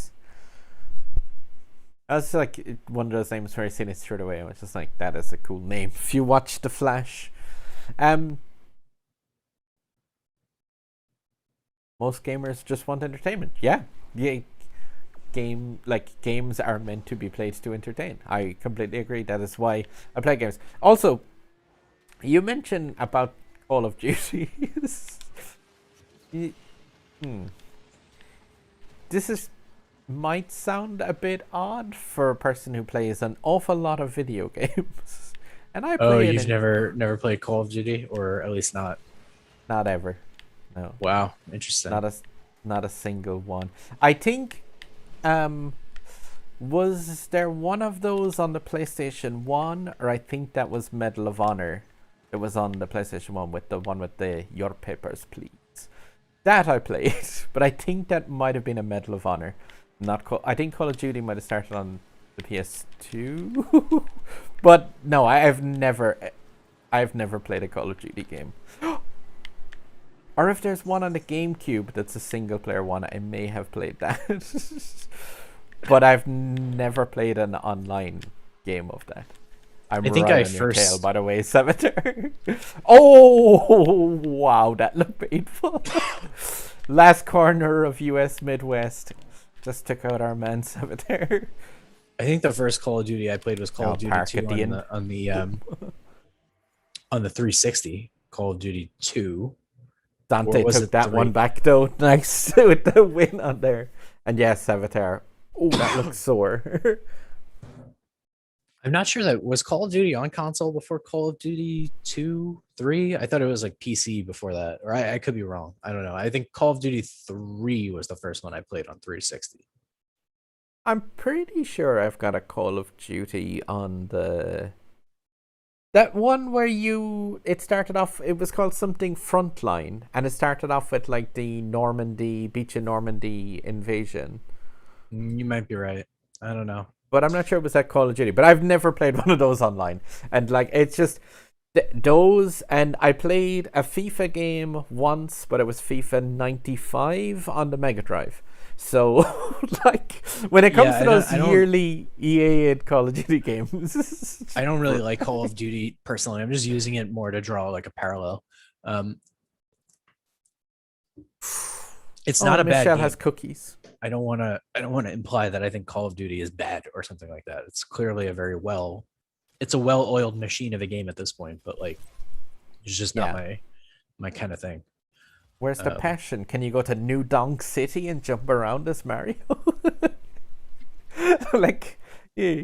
That's like one of those names where I seen it straight away. I was just like, that is a cool name. If you watch The Flash, most gamers just want entertainment. Yeah, games are meant to be played to entertain. I completely agree. That is why I play games. Also, you mentioned about Call of Duty. This might sound a bit odd for a person who plays an awful lot of video games. And I play. Oh, you've never played Call of Duty, or at least not ever. No. Wow, interesting. Not a single one. I think was there one of those on the PlayStation 1, or I think that was Medal of Honor. It was on the PlayStation 1 with the one with the your papers please. That I played, but I think that might have been a Medal of Honor. I think Call of Duty might have started on the PS2, but no, I've never played a Call of Duty game. Or if there's one on the GameCube that's a single player one, I may have played that. But I've never played an online game of that. I think right I first tail, by the way, Savitar. Oh wow, that looked painful. last corner of US Midwest. Just took out our man Saboteur. I think the first Call of Duty I played was Call Oh, of Duty park 2 at the on end. the 360. Call of Duty 2, or Dante was took it that 3? one back though. Nice with the win on there. And yes, Saboteur. Oh, that looks sore. I'm not sure that was Call of Duty on console before Call of Duty 2, 3. I thought it was like PC before that, or I could be wrong. I don't know. I think Call of Duty 3 was the first one I played on 360. I'm pretty sure I've got a Call of Duty on the that one where it started off, it was called something Frontline, and it started off with like the Normandy, Beach in Normandy invasion. You might be right. I don't know. But I'm not sure it was that Call of Duty. But I've never played one of those online. And like, it's just those, and I played a FIFA game once, but it was FIFA 95 on the Mega Drive. So, like, when it comes to those yearly EA and Call of Duty games, I don't really like Call of Duty personally. I'm just using it more to draw like a parallel. It's not a bad Michelle game. has cookies. I don't want to imply that I think Call of Duty is bad or something like that. It's clearly it's a well-oiled machine of a game at this point, but like, it's just not my kind of thing. Where's the passion? Can you go to New Donk City and jump around as Mario? Like, yeah.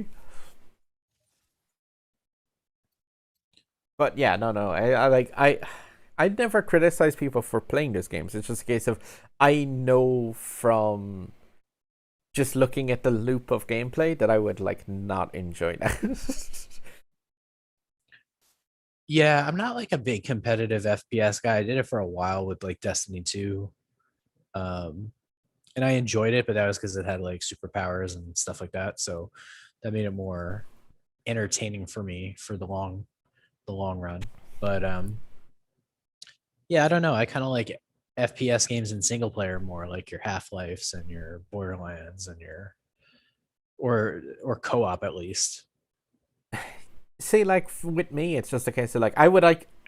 But yeah, no. I'd never criticize people for playing those games. It's just a case of, I know from just looking at the loop of gameplay that I would like not enjoy that. Yeah, I'm not like a big competitive FPS guy. I did it for a while with like Destiny 2. And I enjoyed it, but that was because it had like superpowers and stuff like that. So that made it more entertaining for me for the long run. But yeah, I don't know. I kind of like FPS games in single player more, like your Half-Lifes and your Borderlands and your or co-op at least. See, like with me, it's just a case of like, I would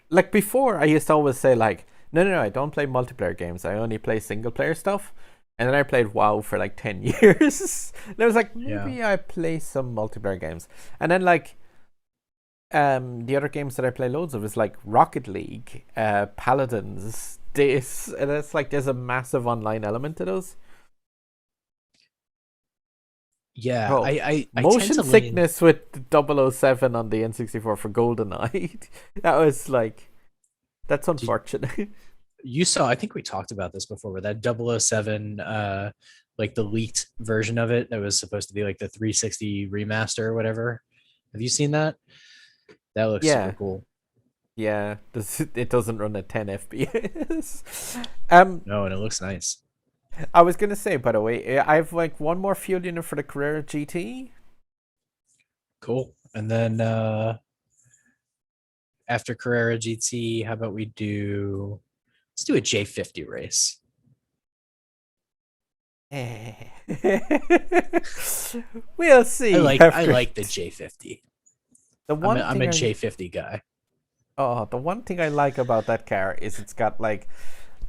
like before I used to always say like, no, I don't play multiplayer games. I only play single player stuff. And then I played WoW for like 10 years. And I was like, maybe I play some multiplayer games. And then like the other games that I play loads of is like Rocket League, Paladins, this, and it's like there's a massive online element to those. Yeah, I motion sickness with 007 on the N64 for GoldenEye. That was like, that's unfortunate. You saw, I think we talked about this before, where that 007, like the leaked version of it that was supposed to be like the 360 remaster or whatever. Have you seen that? That looks super cool. Yeah, it doesn't run at 10 FPS. No, and it looks nice. I was gonna say, by the way, I have like one more fuel unit for the Carrera GT. Cool. And then after Carrera GT, how about let's do a J50 race. We'll see. I like the J50. I'm a J50 guy. Oh, the one thing I like about that car is it's got like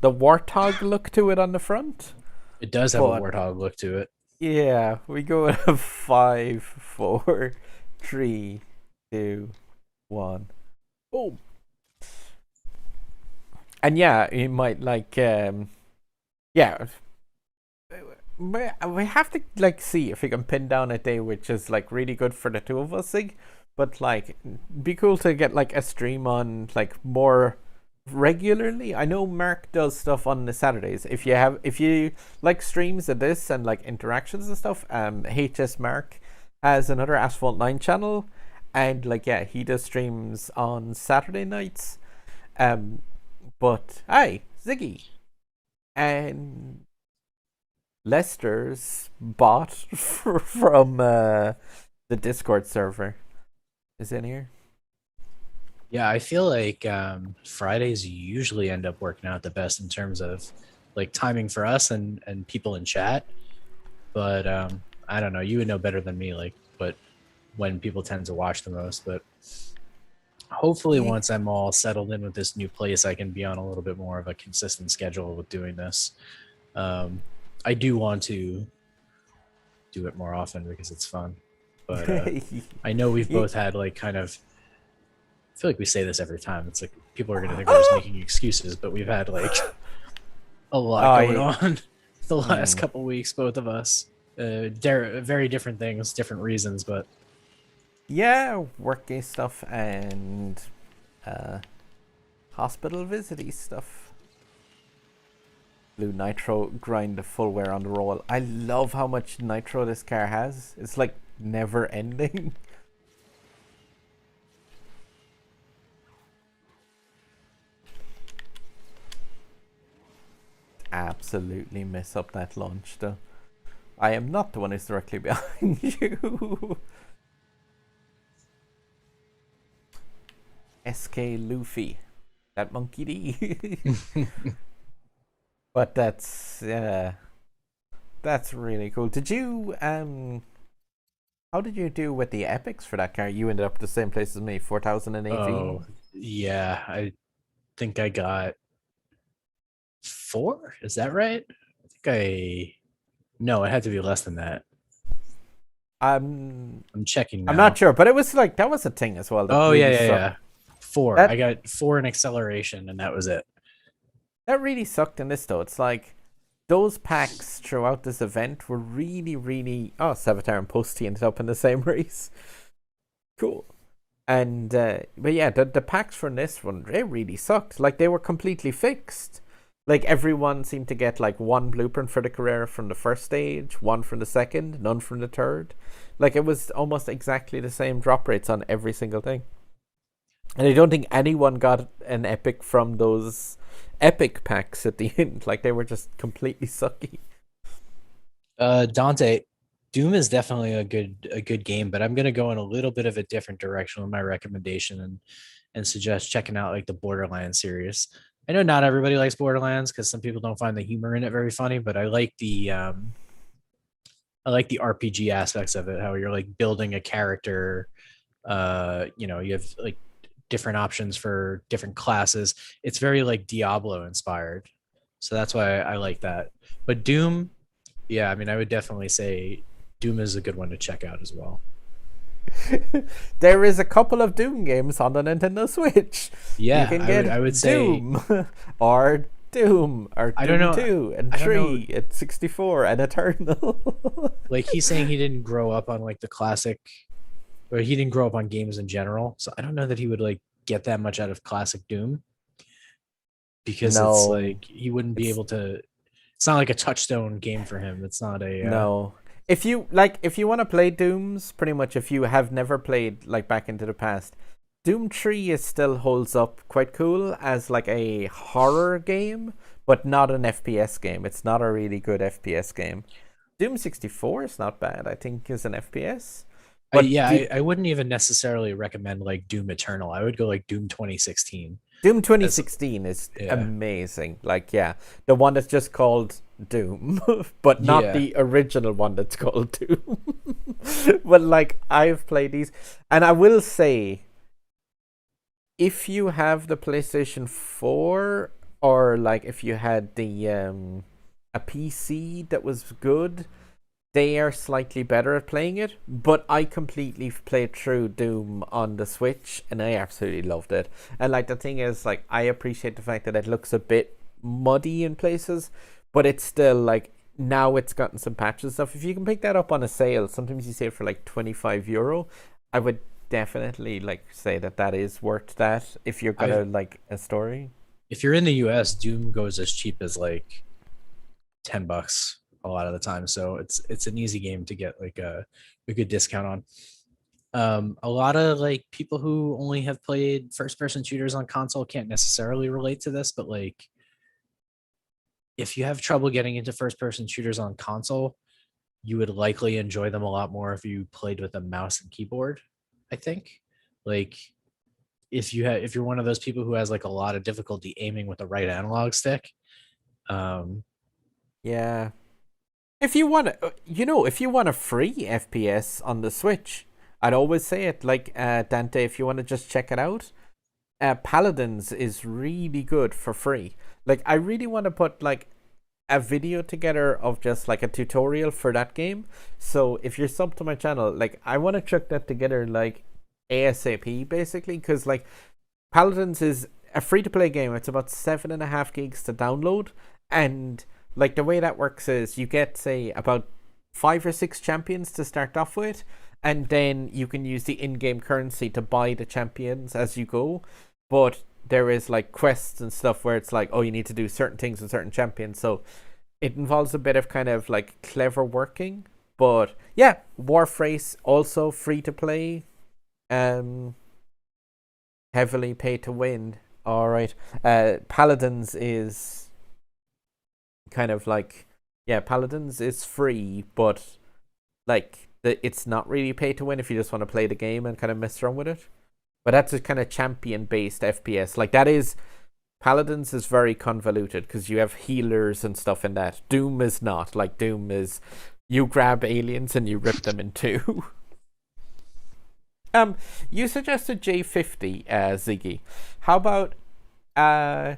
the Warthog look to it on the front. It does have a Warthog look to it. Yeah, we go at a 5, 4, 3, 2, 1. Boom. And yeah, you might like we have to like see if we can pin down a day which is like really good for the two of us, Zig. But like, be cool to get like a stream on like more regularly. I know Mark does stuff on the Saturdays. If you like streams of this and like interactions and stuff, HS Mark has another Asphalt 9 channel, and like he does streams on Saturday nights. But hi, Ziggy and Lester's bot from the Discord server is in here. Yeah, I feel like Fridays usually end up working out the best in terms of like timing for us and people in chat. But I don't know, you would know better than me, like, but when people tend to watch the most. But Hopefully, Yeah. once I'm all settled in with this new place, I can be on a little bit more of a consistent schedule with doing this. I do want to do it more often because it's fun, but I know we've Yeah. both had like kind of. I feel like we say this every time. It's like people are gonna think we're just making excuses, but we've had like a lot Oh, going yeah. on the last Mm. couple weeks, both of us. Very different things, different reasons, but Yeah, worky stuff and uh, hospital visity stuff. Blue nitro grind the full wear on the roll. I love how much nitro this car has. It's like never ending. Absolutely mess up that launch though. I am not the one who's directly behind you. SK Luffy. That monkey D. But that's really cool. Did you how did you do with the epics for that car? You ended up the same place as me, 4018. oh yeah, I think I got 4. Is that right? I think I no, it had to be less than that. I'm I'm checking I'm not now. sure, but it was like that was a thing as well that Oh yeah, really yeah, sucked. yeah. 4. I That got 4 in acceleration, and that was it. that really sucked in this though. It's like those packs throughout this event were really, really. Oh, Savitar and Posty ended up in the same race. Cool. And but yeah, the packs from this one they really sucked. Like they were completely fixed. Like everyone seemed to get like one blueprint for the Carrera from the first stage, one from the second, none from the third. Like it was almost exactly the same drop rates on every single thing. And I don't think anyone got an epic from those epic packs at the end. Like they were just completely sucky. Dante, Doom is definitely a good game, but I'm gonna go in a little bit of a different direction with my recommendation and suggest checking out like the Borderlands series. I know not everybody likes Borderlands because some people don't find the humor in it very funny, but I like the RPG aspects of it, how you're like building a character. You have like different options for different classes. It's very like Diablo inspired. So that's why I like that. But Doom, yeah, I mean, I would definitely say Doom is a good one to check out as well. There is a couple of Doom games on the Nintendo Switch. You Yeah, can get I would say Doom or Doom or I don't Doom know 2 and I don't know 3 and 64 and Eternal. like he's saying he didn't grow up on like the classic or he didn't grow up on games in general. So I don't know that he would like get that much out of classic Doom because it's No, like he wouldn't be it's able to it's not like a touchstone game for him. It's not a no. If you want to play Dooms, pretty much if you have never played like back into the past, Doom 3 is still holds up quite cool as like a horror game, but not an FPS game. It's not a really good FPS game. Doom 64 is not bad, I think, is an FPS. But I wouldn't even necessarily recommend like Doom Eternal. I would go like Doom 2016. Doom As 2016 is yeah. amazing. Like, yeah, the one that's just called Doom, but not Yeah. the original one that's called Doom. But like, I've played these, and I will say, if you have the PlayStation 4, or like if you had the a PC that was good, they are slightly better at playing it, but I completely played through Doom on the Switch and I absolutely loved it. And like the thing is, like I appreciate the fact that it looks a bit muddy in places, but it's still like now it's gotten some patches stuff. If you can pick that up on a sale, sometimes you save for like €25. I would definitely like say that that is worth that if you're I gonna like a story. if you're in the US, Doom goes as cheap as like $10 a lot of the time. So it's an easy game to get like a good discount on. A lot of like people who only have played first person shooters on console can't necessarily relate to this, but like if you have trouble getting into first person shooters on console, you would likely enjoy them a lot more if you played with a mouse and keyboard, I think. Like if you're one of those people who has like a lot of difficulty aiming with the right analog stick, um Yeah. If you want to, if you want a free FPS on the Switch, I'd always say it. Like Dante, if you want to just check it out, Paladins is really good for free. Like, I really want to put like a video together of just like a tutorial for that game. So if you're sub to my channel, like I want to chuck that together like ASAP basically, because like Paladins is a free to play game. It's about 7.5 gigs to download, and like the way that works is you get say about 5 or 6 champions to start off with, and then you can use the in-game currency to buy the champions as you go. But there is like quests and stuff where it's like, oh, you need to do certain things with certain champions, so it involves a bit of kind of like clever working. But yeah, Warface also free to play, heavily pay to win. All right, Paladins is kind of like, yeah, Paladins is free, but like it's not really pay to win if you just want to play the game and kind of mess around with it. But that's a kind of champion based FPS. Like that is, Paladins is very convoluted because you have healers and stuff in that. Doom is not. Like Doom is, you grab aliens and you rip them in two. You suggested J50, Ziggy. How about I'd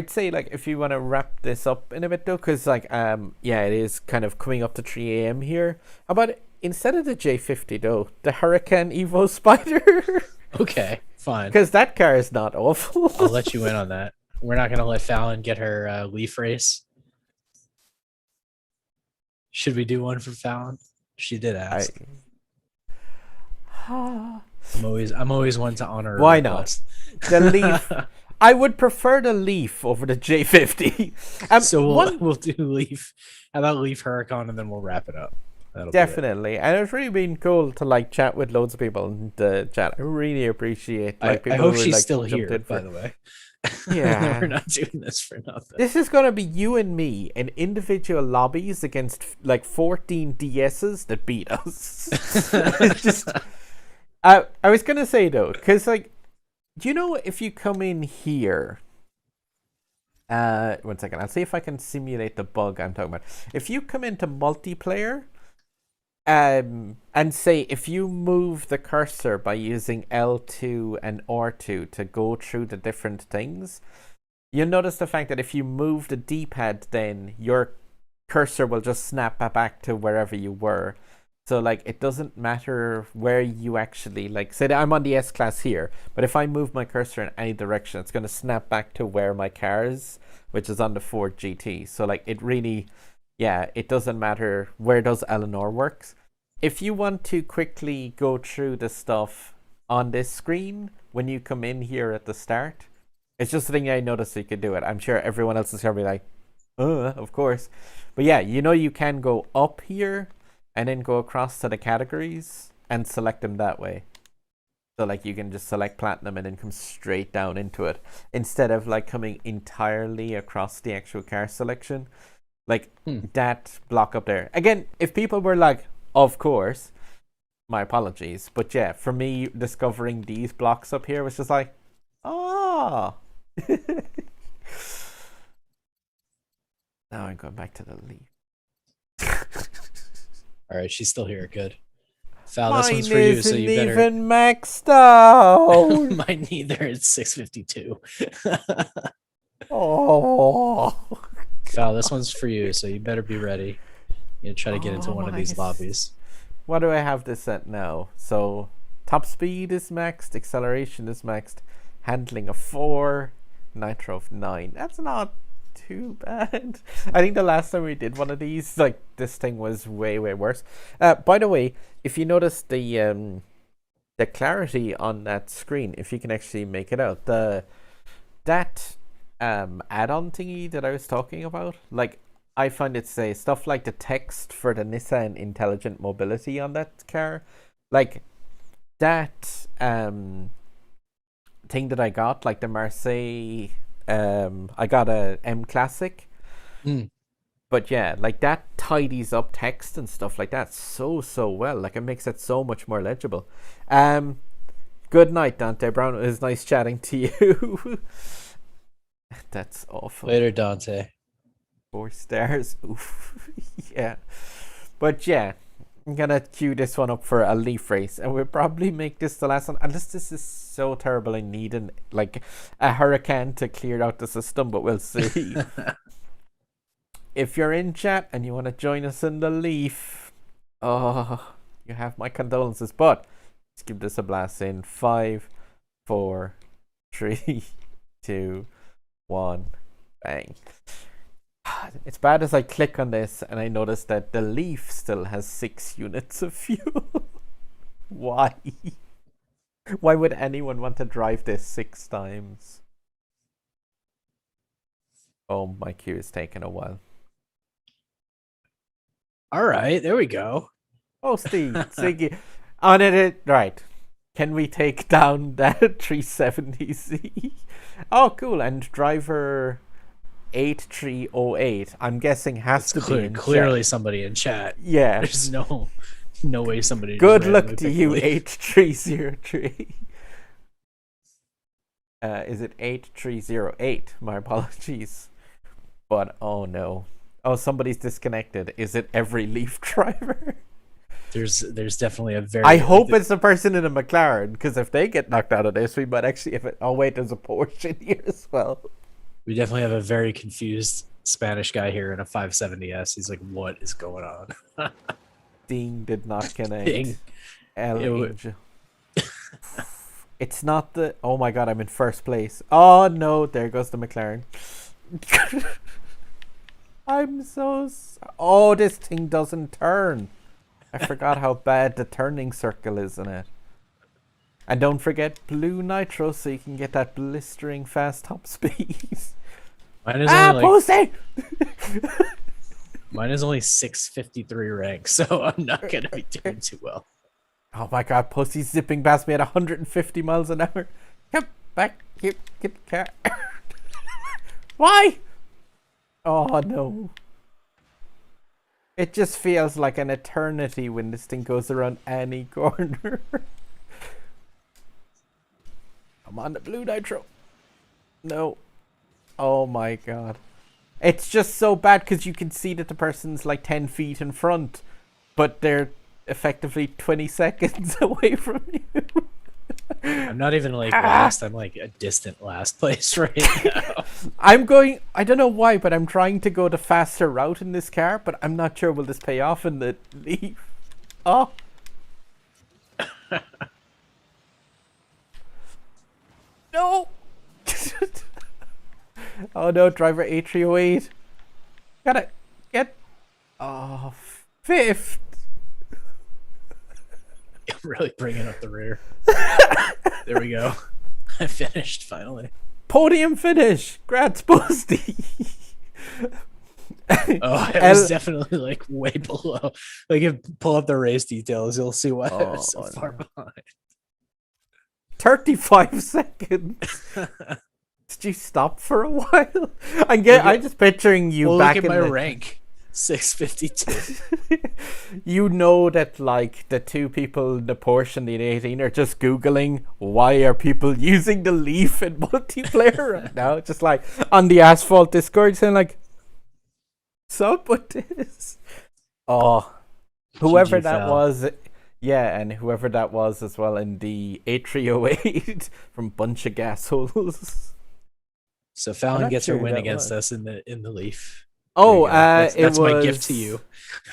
say like if you want to wrap this up in a bit though, because like yeah, it is kind of coming up to 3 a.m. here. How about instead of the J50 though, the Hurricane Evo Spider? Okay, fine. Because that car is not awful. I'll let you in on that. We're not gonna let Fallon get her Leaf race. Should we do one for Fallon? She did ask. I'm always one to honor. Why not? The Leaf. I would prefer the Leaf over the J50. So we'll do Leaf. How about Leaf Huracan, and then we'll wrap it up. That'll definitely. And it's really been cool to like chat with loads of people in the chat. I really appreciate like people. I hope who, she's like, still here, by the way. Yeah. We're not doing this for nothing. This is gonna be you and me in individual lobbies against like 14 DSs that beat us. It's just I was gonna say though, because like, do you know if you come in here, 1 second, I'll see if I can simulate the bug I'm talking about. If you come into multiplayer, and say if you move the cursor by using L2 and R2 to go through the different things, you'll notice the fact that if you move the D-pad, then your cursor will just snap back to wherever you were. So like it doesn't matter where you actually, like say that I'm on the S-Class here, but if I move my cursor in any direction, it's going to snap back to where my car is, which is on the Ford GT. So like it really, yeah, it doesn't matter where does Eleanor works. If you want to quickly go through the stuff on this screen when you come in here at the start, it's just the thing I noticed you could do it. I'm sure everyone else is going to be like, of course. But yeah, you know you can go up here and then go across to the categories and select them that way. So like you can just select platinum and then come straight down into it instead of like coming entirely across the actual car selection. Like that block up there. Again, if people were like, of course, my apologies. But yeah, for me, discovering these blocks up here was just like, oh. Now I'm going back to the Leaf. All right, she's still here. Good. Val, this one's for you, so you better. Mine isn't even maxed out. Mine neither. It's 652. Oh. Val, this one's for you, so you better be ready. You try to get into one of these lobbies. What do I have this at now? So, top speed is maxed, acceleration is maxed, handling of 4, nitro of 9. That's not too bad. I think the last time we did one of these, like this thing was way worse. By the way, if you notice the clarity on that screen, if you can actually make it out, that add-on thingy that I was talking about, like I find it say stuff like the text for the Nissan Intelligent Mobility on that car, like that thing that I got, like the Marseille. I got a M Classic, but yeah, like that tidies up text and stuff like that so well. Like it makes it so much more legible. Good night, Dante Brown. It was nice chatting to you. That's awful. Later, Dante. 4 stars. Oof. Yeah, but yeah, I'm gonna queue this one up for a leaf race, and we'll probably make this the last one, unless this is so terrible I need a hurricane to clear out the system, but we'll see. If you're in chat and you want to join us in the leaf, oh, you have my condolences, but let's give this a blast in 5, 4, 3, 2, 1, bang. It's bad as I click on this and I notice that the leaf still has 6 units of fuel. Why? Why would anyone want to drive this 6 times? Oh, my queue is taking a while. All right, there we go. Oh, Steve, Ziggy. On it, right. Can we take down that 370Z? Oh, cool. And driver 8308, I'm guessing has to be in clearly chat. Somebody in chat. Yeah. There's no way somebody. Good luck to you, 8303. Is it 8308? My apologies. But oh no. Oh, somebody's disconnected. Is it every Leaf driver? There's definitely a very. I hope it's the person in a McLaren, because if they get knocked out of this, we might actually. Oh wait, there's a Porsche in here as well. We definitely have a very confused Spanish guy here in a 570S. He's like, "What is going on?" Ding did not connect. Ding. Angel. It's not the. Oh my god, I'm in first place. Oh no, there goes the McLaren. I'm so. Oh, this thing doesn't turn. I forgot how bad the turning circle is in it. And don't forget blue nitro so you can get that blistering fast top speed. Mine is only mine is only 653 rank, so I'm not gonna be doing too well. Oh my god, Pussy's zipping past me at 150 miles an hour. Come back, get car. Why? Oh no. It just feels like an eternity when this thing goes around any corner. I'm on the blue nitro. No. Oh my god. It's just so bad because you can see that the person's like 10 feet in front, but they're effectively 20 seconds away from you. I'm not even like last. I'm like a distant last place right now. I don't know why, but I'm trying to go the faster route in this car, but I'm not sure will this pay off in the Leaf. Oh. No. Oh no, driver 8308. Gotta get. Oh, fifth. I'm really bringing up the rear. There we go. I finished finally. Podium finish. Grats, Posty. Oh, I was definitely like way below. Like, if you pull up the race details, you'll see why I was so far behind. 35 seconds. Did you stop for a while? I'm just picturing you back look in at my rank. 652. You know that like the two people in the Porsche and the 18 are just googling why are people using the Leaf in multiplayer right now, just like on the Asphalt Discord saying like, what's up with this? Oh, whoever GG that fell. was, yeah, and whoever that was as well in the A308 from Bunch of Gasholes. So Fallon gets her sure win that against was. us in the Leaf. Oh, that's it was my gift to you.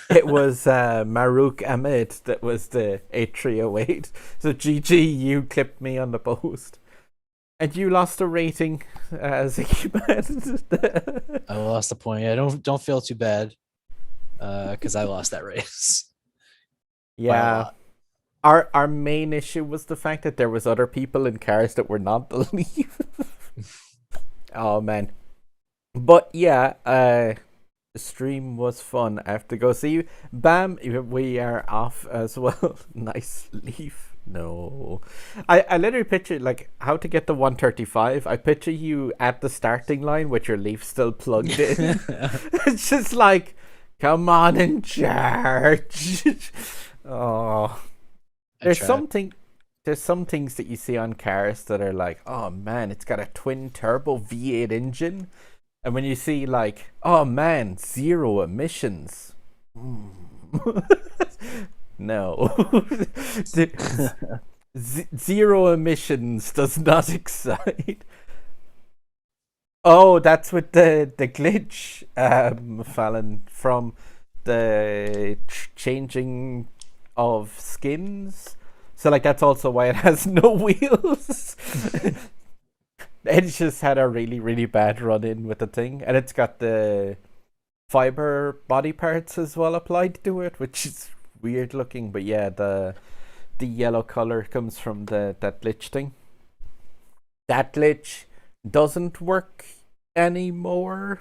It was Marouk Ahmed that was the A308. So GG, you clipped me on the post. And you lost a rating, Ziggy Man. I lost a point. I don't feel too bad because I lost that race. Yeah. Our main issue was the fact that there was other people in cars that were not the Leaf. Oh man. But yeah, the stream was fun. I have to go see you. Bam, we are off as well. Nice Leaf. No. I literally picture like how to get the 135. I picture you at the starting line with your Leaf still plugged in. It's just like, come on and charge. Oh. There's some things that you see on cars that are like, oh man, it's got a twin turbo V8 engine. And when you see like, oh man, 0 emissions. No. Zero emissions does not excite. Oh, that's with the glitch, Fallon, from the changing of skins. So like that's also why it has no wheels. It's just had a really, really bad run in with the thing, and it's got the fiber body parts as well applied to it, which is weird looking. But yeah, the yellow color comes from that glitch thing. That glitch doesn't work anymore.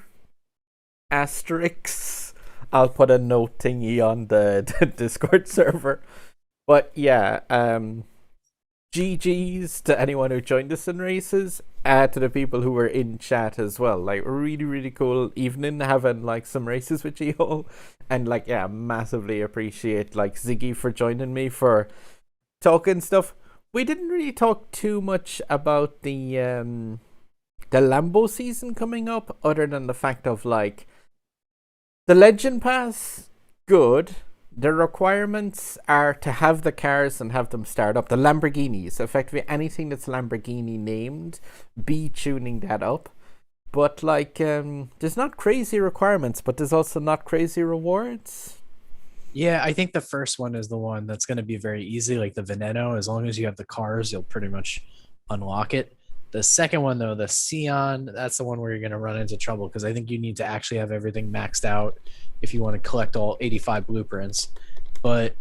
Asterix. I'll put a note thingy on the Discord server. But yeah, GG's to anyone who joined us in races, to the people who were in chat as well. Like really, really cool evening having like some races with you all. And like yeah, massively appreciate like Ziggy for joining me for talking stuff. We didn't really talk too much about the Lambo season coming up, other than the fact of like the Legend Pass, good. The requirements are to have the cars and have them start up. The Lamborghinis, effectively anything that's Lamborghini named, be tuning that up. But like, there's not crazy requirements, but there's also not crazy rewards. Yeah, I think the first one is the one that's going to be very easy, like the Veneno. As long as you have the cars, you'll pretty much unlock it. The second one, though, the Sion, that's the one where you're going to run into trouble because I think you need to actually have everything maxed out if you want to collect all 85 blueprints. But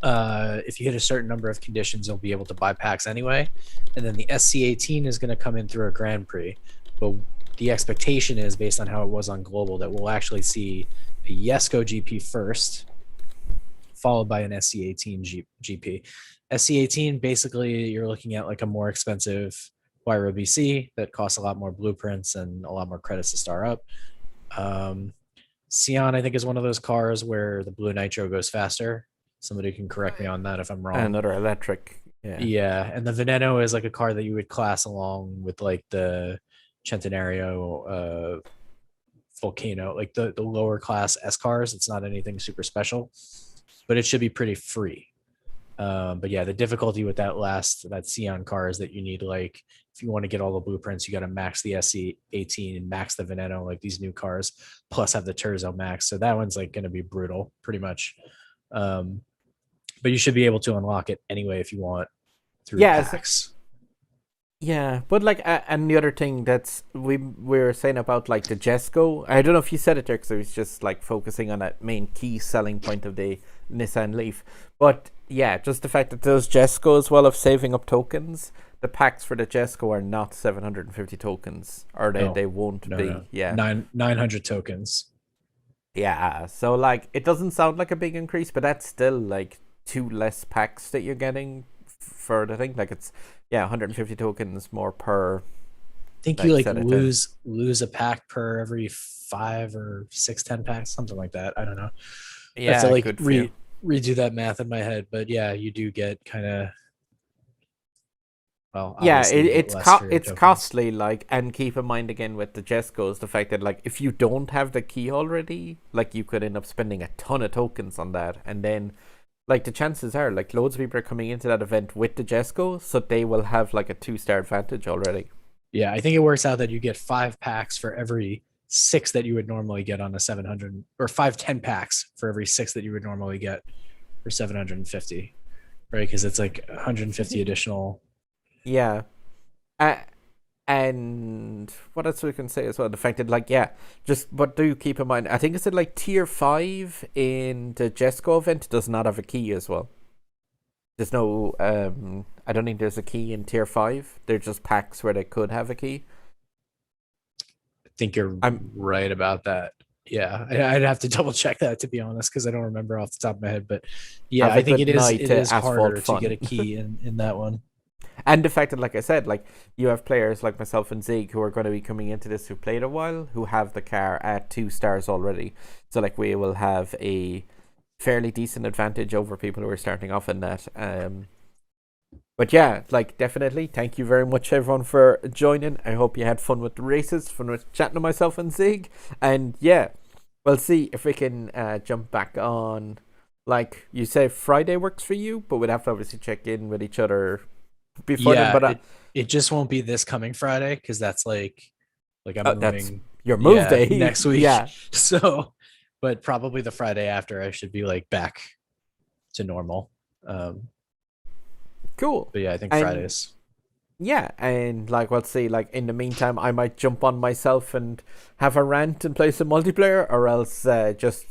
if you hit a certain number of conditions, you'll be able to buy packs anyway. And then the SC18 is going to come in through a Grand Prix. But the expectation is, based on how it was on Global, that we'll actually see a Yesco GP first, followed by an SC18 GP. SC18, basically, you're looking at like a more expensive YROBC that costs a lot more blueprints and a lot more credits to start up. Sion, I think, is one of those cars where the blue nitro goes faster. Somebody can correct me on that if I'm wrong. Another electric. Yeah, and the Veneno is like a car that you would class along with like the Centenario, Volcano, like the lower class S cars. It's not anything super special, but it should be pretty free. But yeah, the difficulty with that Sion car is that you need, like, if you want to get all the blueprints, you got to max the SC18 and max the Veneno, like these new cars, plus have the Terzo max. So that one's like going to be brutal, pretty much. But you should be able to unlock it anyway if you want through packs. Yeah, but like, and the other thing that's we were saying about like the Jesco, I don't know if you said it there because I was just like focusing on that main key selling point of the Nissan Leaf. But yeah, just the fact that those Jesco, as well, of saving up tokens, the packs for the Jesco are not 750 tokens, or they won't be. No. Yeah, 900 tokens. Yeah, so like it doesn't sound like a big increase, but that's still like 2 less packs that you're getting for the thing. Like it's 150 tokens more per. I think you like lose a pack per every 5 or 6, 10 packs, something like that. I don't know. Yeah, I have to like redo that math in my head, but yeah, you do get kind of. Well, it's costly, like, and keep in mind again with the Jescos the fact that like if you don't have the key already, like you could end up spending a ton of tokens on that, and then like the chances are like loads of people are coming into that event with the Jesco, so they will have like a 2-star advantage already. Yeah, I think it works out that you get 5 packs for every 6 that you would normally get on a 700, or 10 packs for every 6 that you would normally get for 750, right? Because it's like 150 additional. Yeah. And what else we can say as well? The fact that like but do keep in mind, I think it's like tier 5 in the Jesco event does not have a key as well. There's no I don't think there's a key in tier 5. They're just packs where they could have a key. I think I'm right about that. Yeah, I'd have to double check that, to be honest, because I don't remember off the top of my head. But yeah, I think it is harder to get a key in that one. And the fact that, like I said, like you have players like myself and Zig who are going to be coming into this who played a while, who have the car at 2 stars already. So like we will have a fairly decent advantage over people who are starting off in that. But yeah, like definitely, thank you very much everyone for joining. I hope you had fun with the races, fun with chatting to myself and Zig. And yeah, we'll see if we can jump back on like you say Friday works for you, but we'd have to obviously check in with each other before then. Yeah, But it just won't be this coming Friday because that's like I'm that's moving. your move Yeah, day. next week. Yeah, So, but probably the Friday after I should be like back to normal. cool. But yeah, I think And Fridays. yeah, and like let's see, like in the meantime, I might jump on myself and have a rant and play some multiplayer, or else just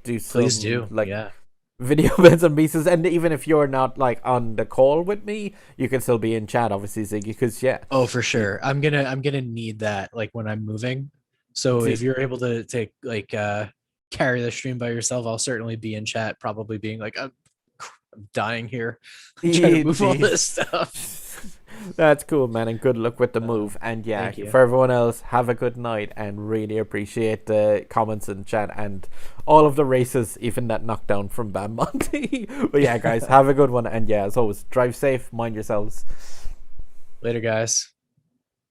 do Please some do. like Yeah. video bits and pieces. And even if you're not like on the call with me, you can still be in chat, obviously, Ziggy, because Oh, for sure. I'm gonna need that like when I'm moving. So if you're able to take like carry the stream by yourself, I'll certainly be in chat, probably being like, I'm dying here, trying to move all this stuff. That's cool, man, and good luck with the Uh, move. And yeah, Thank you. for everyone else, have a good night, and really appreciate the comments in chat and all of the races, even that knockdown from Bam Monty. But yeah, guys, have a good one, and yeah, as always, drive safe, mind yourselves. Later, guys.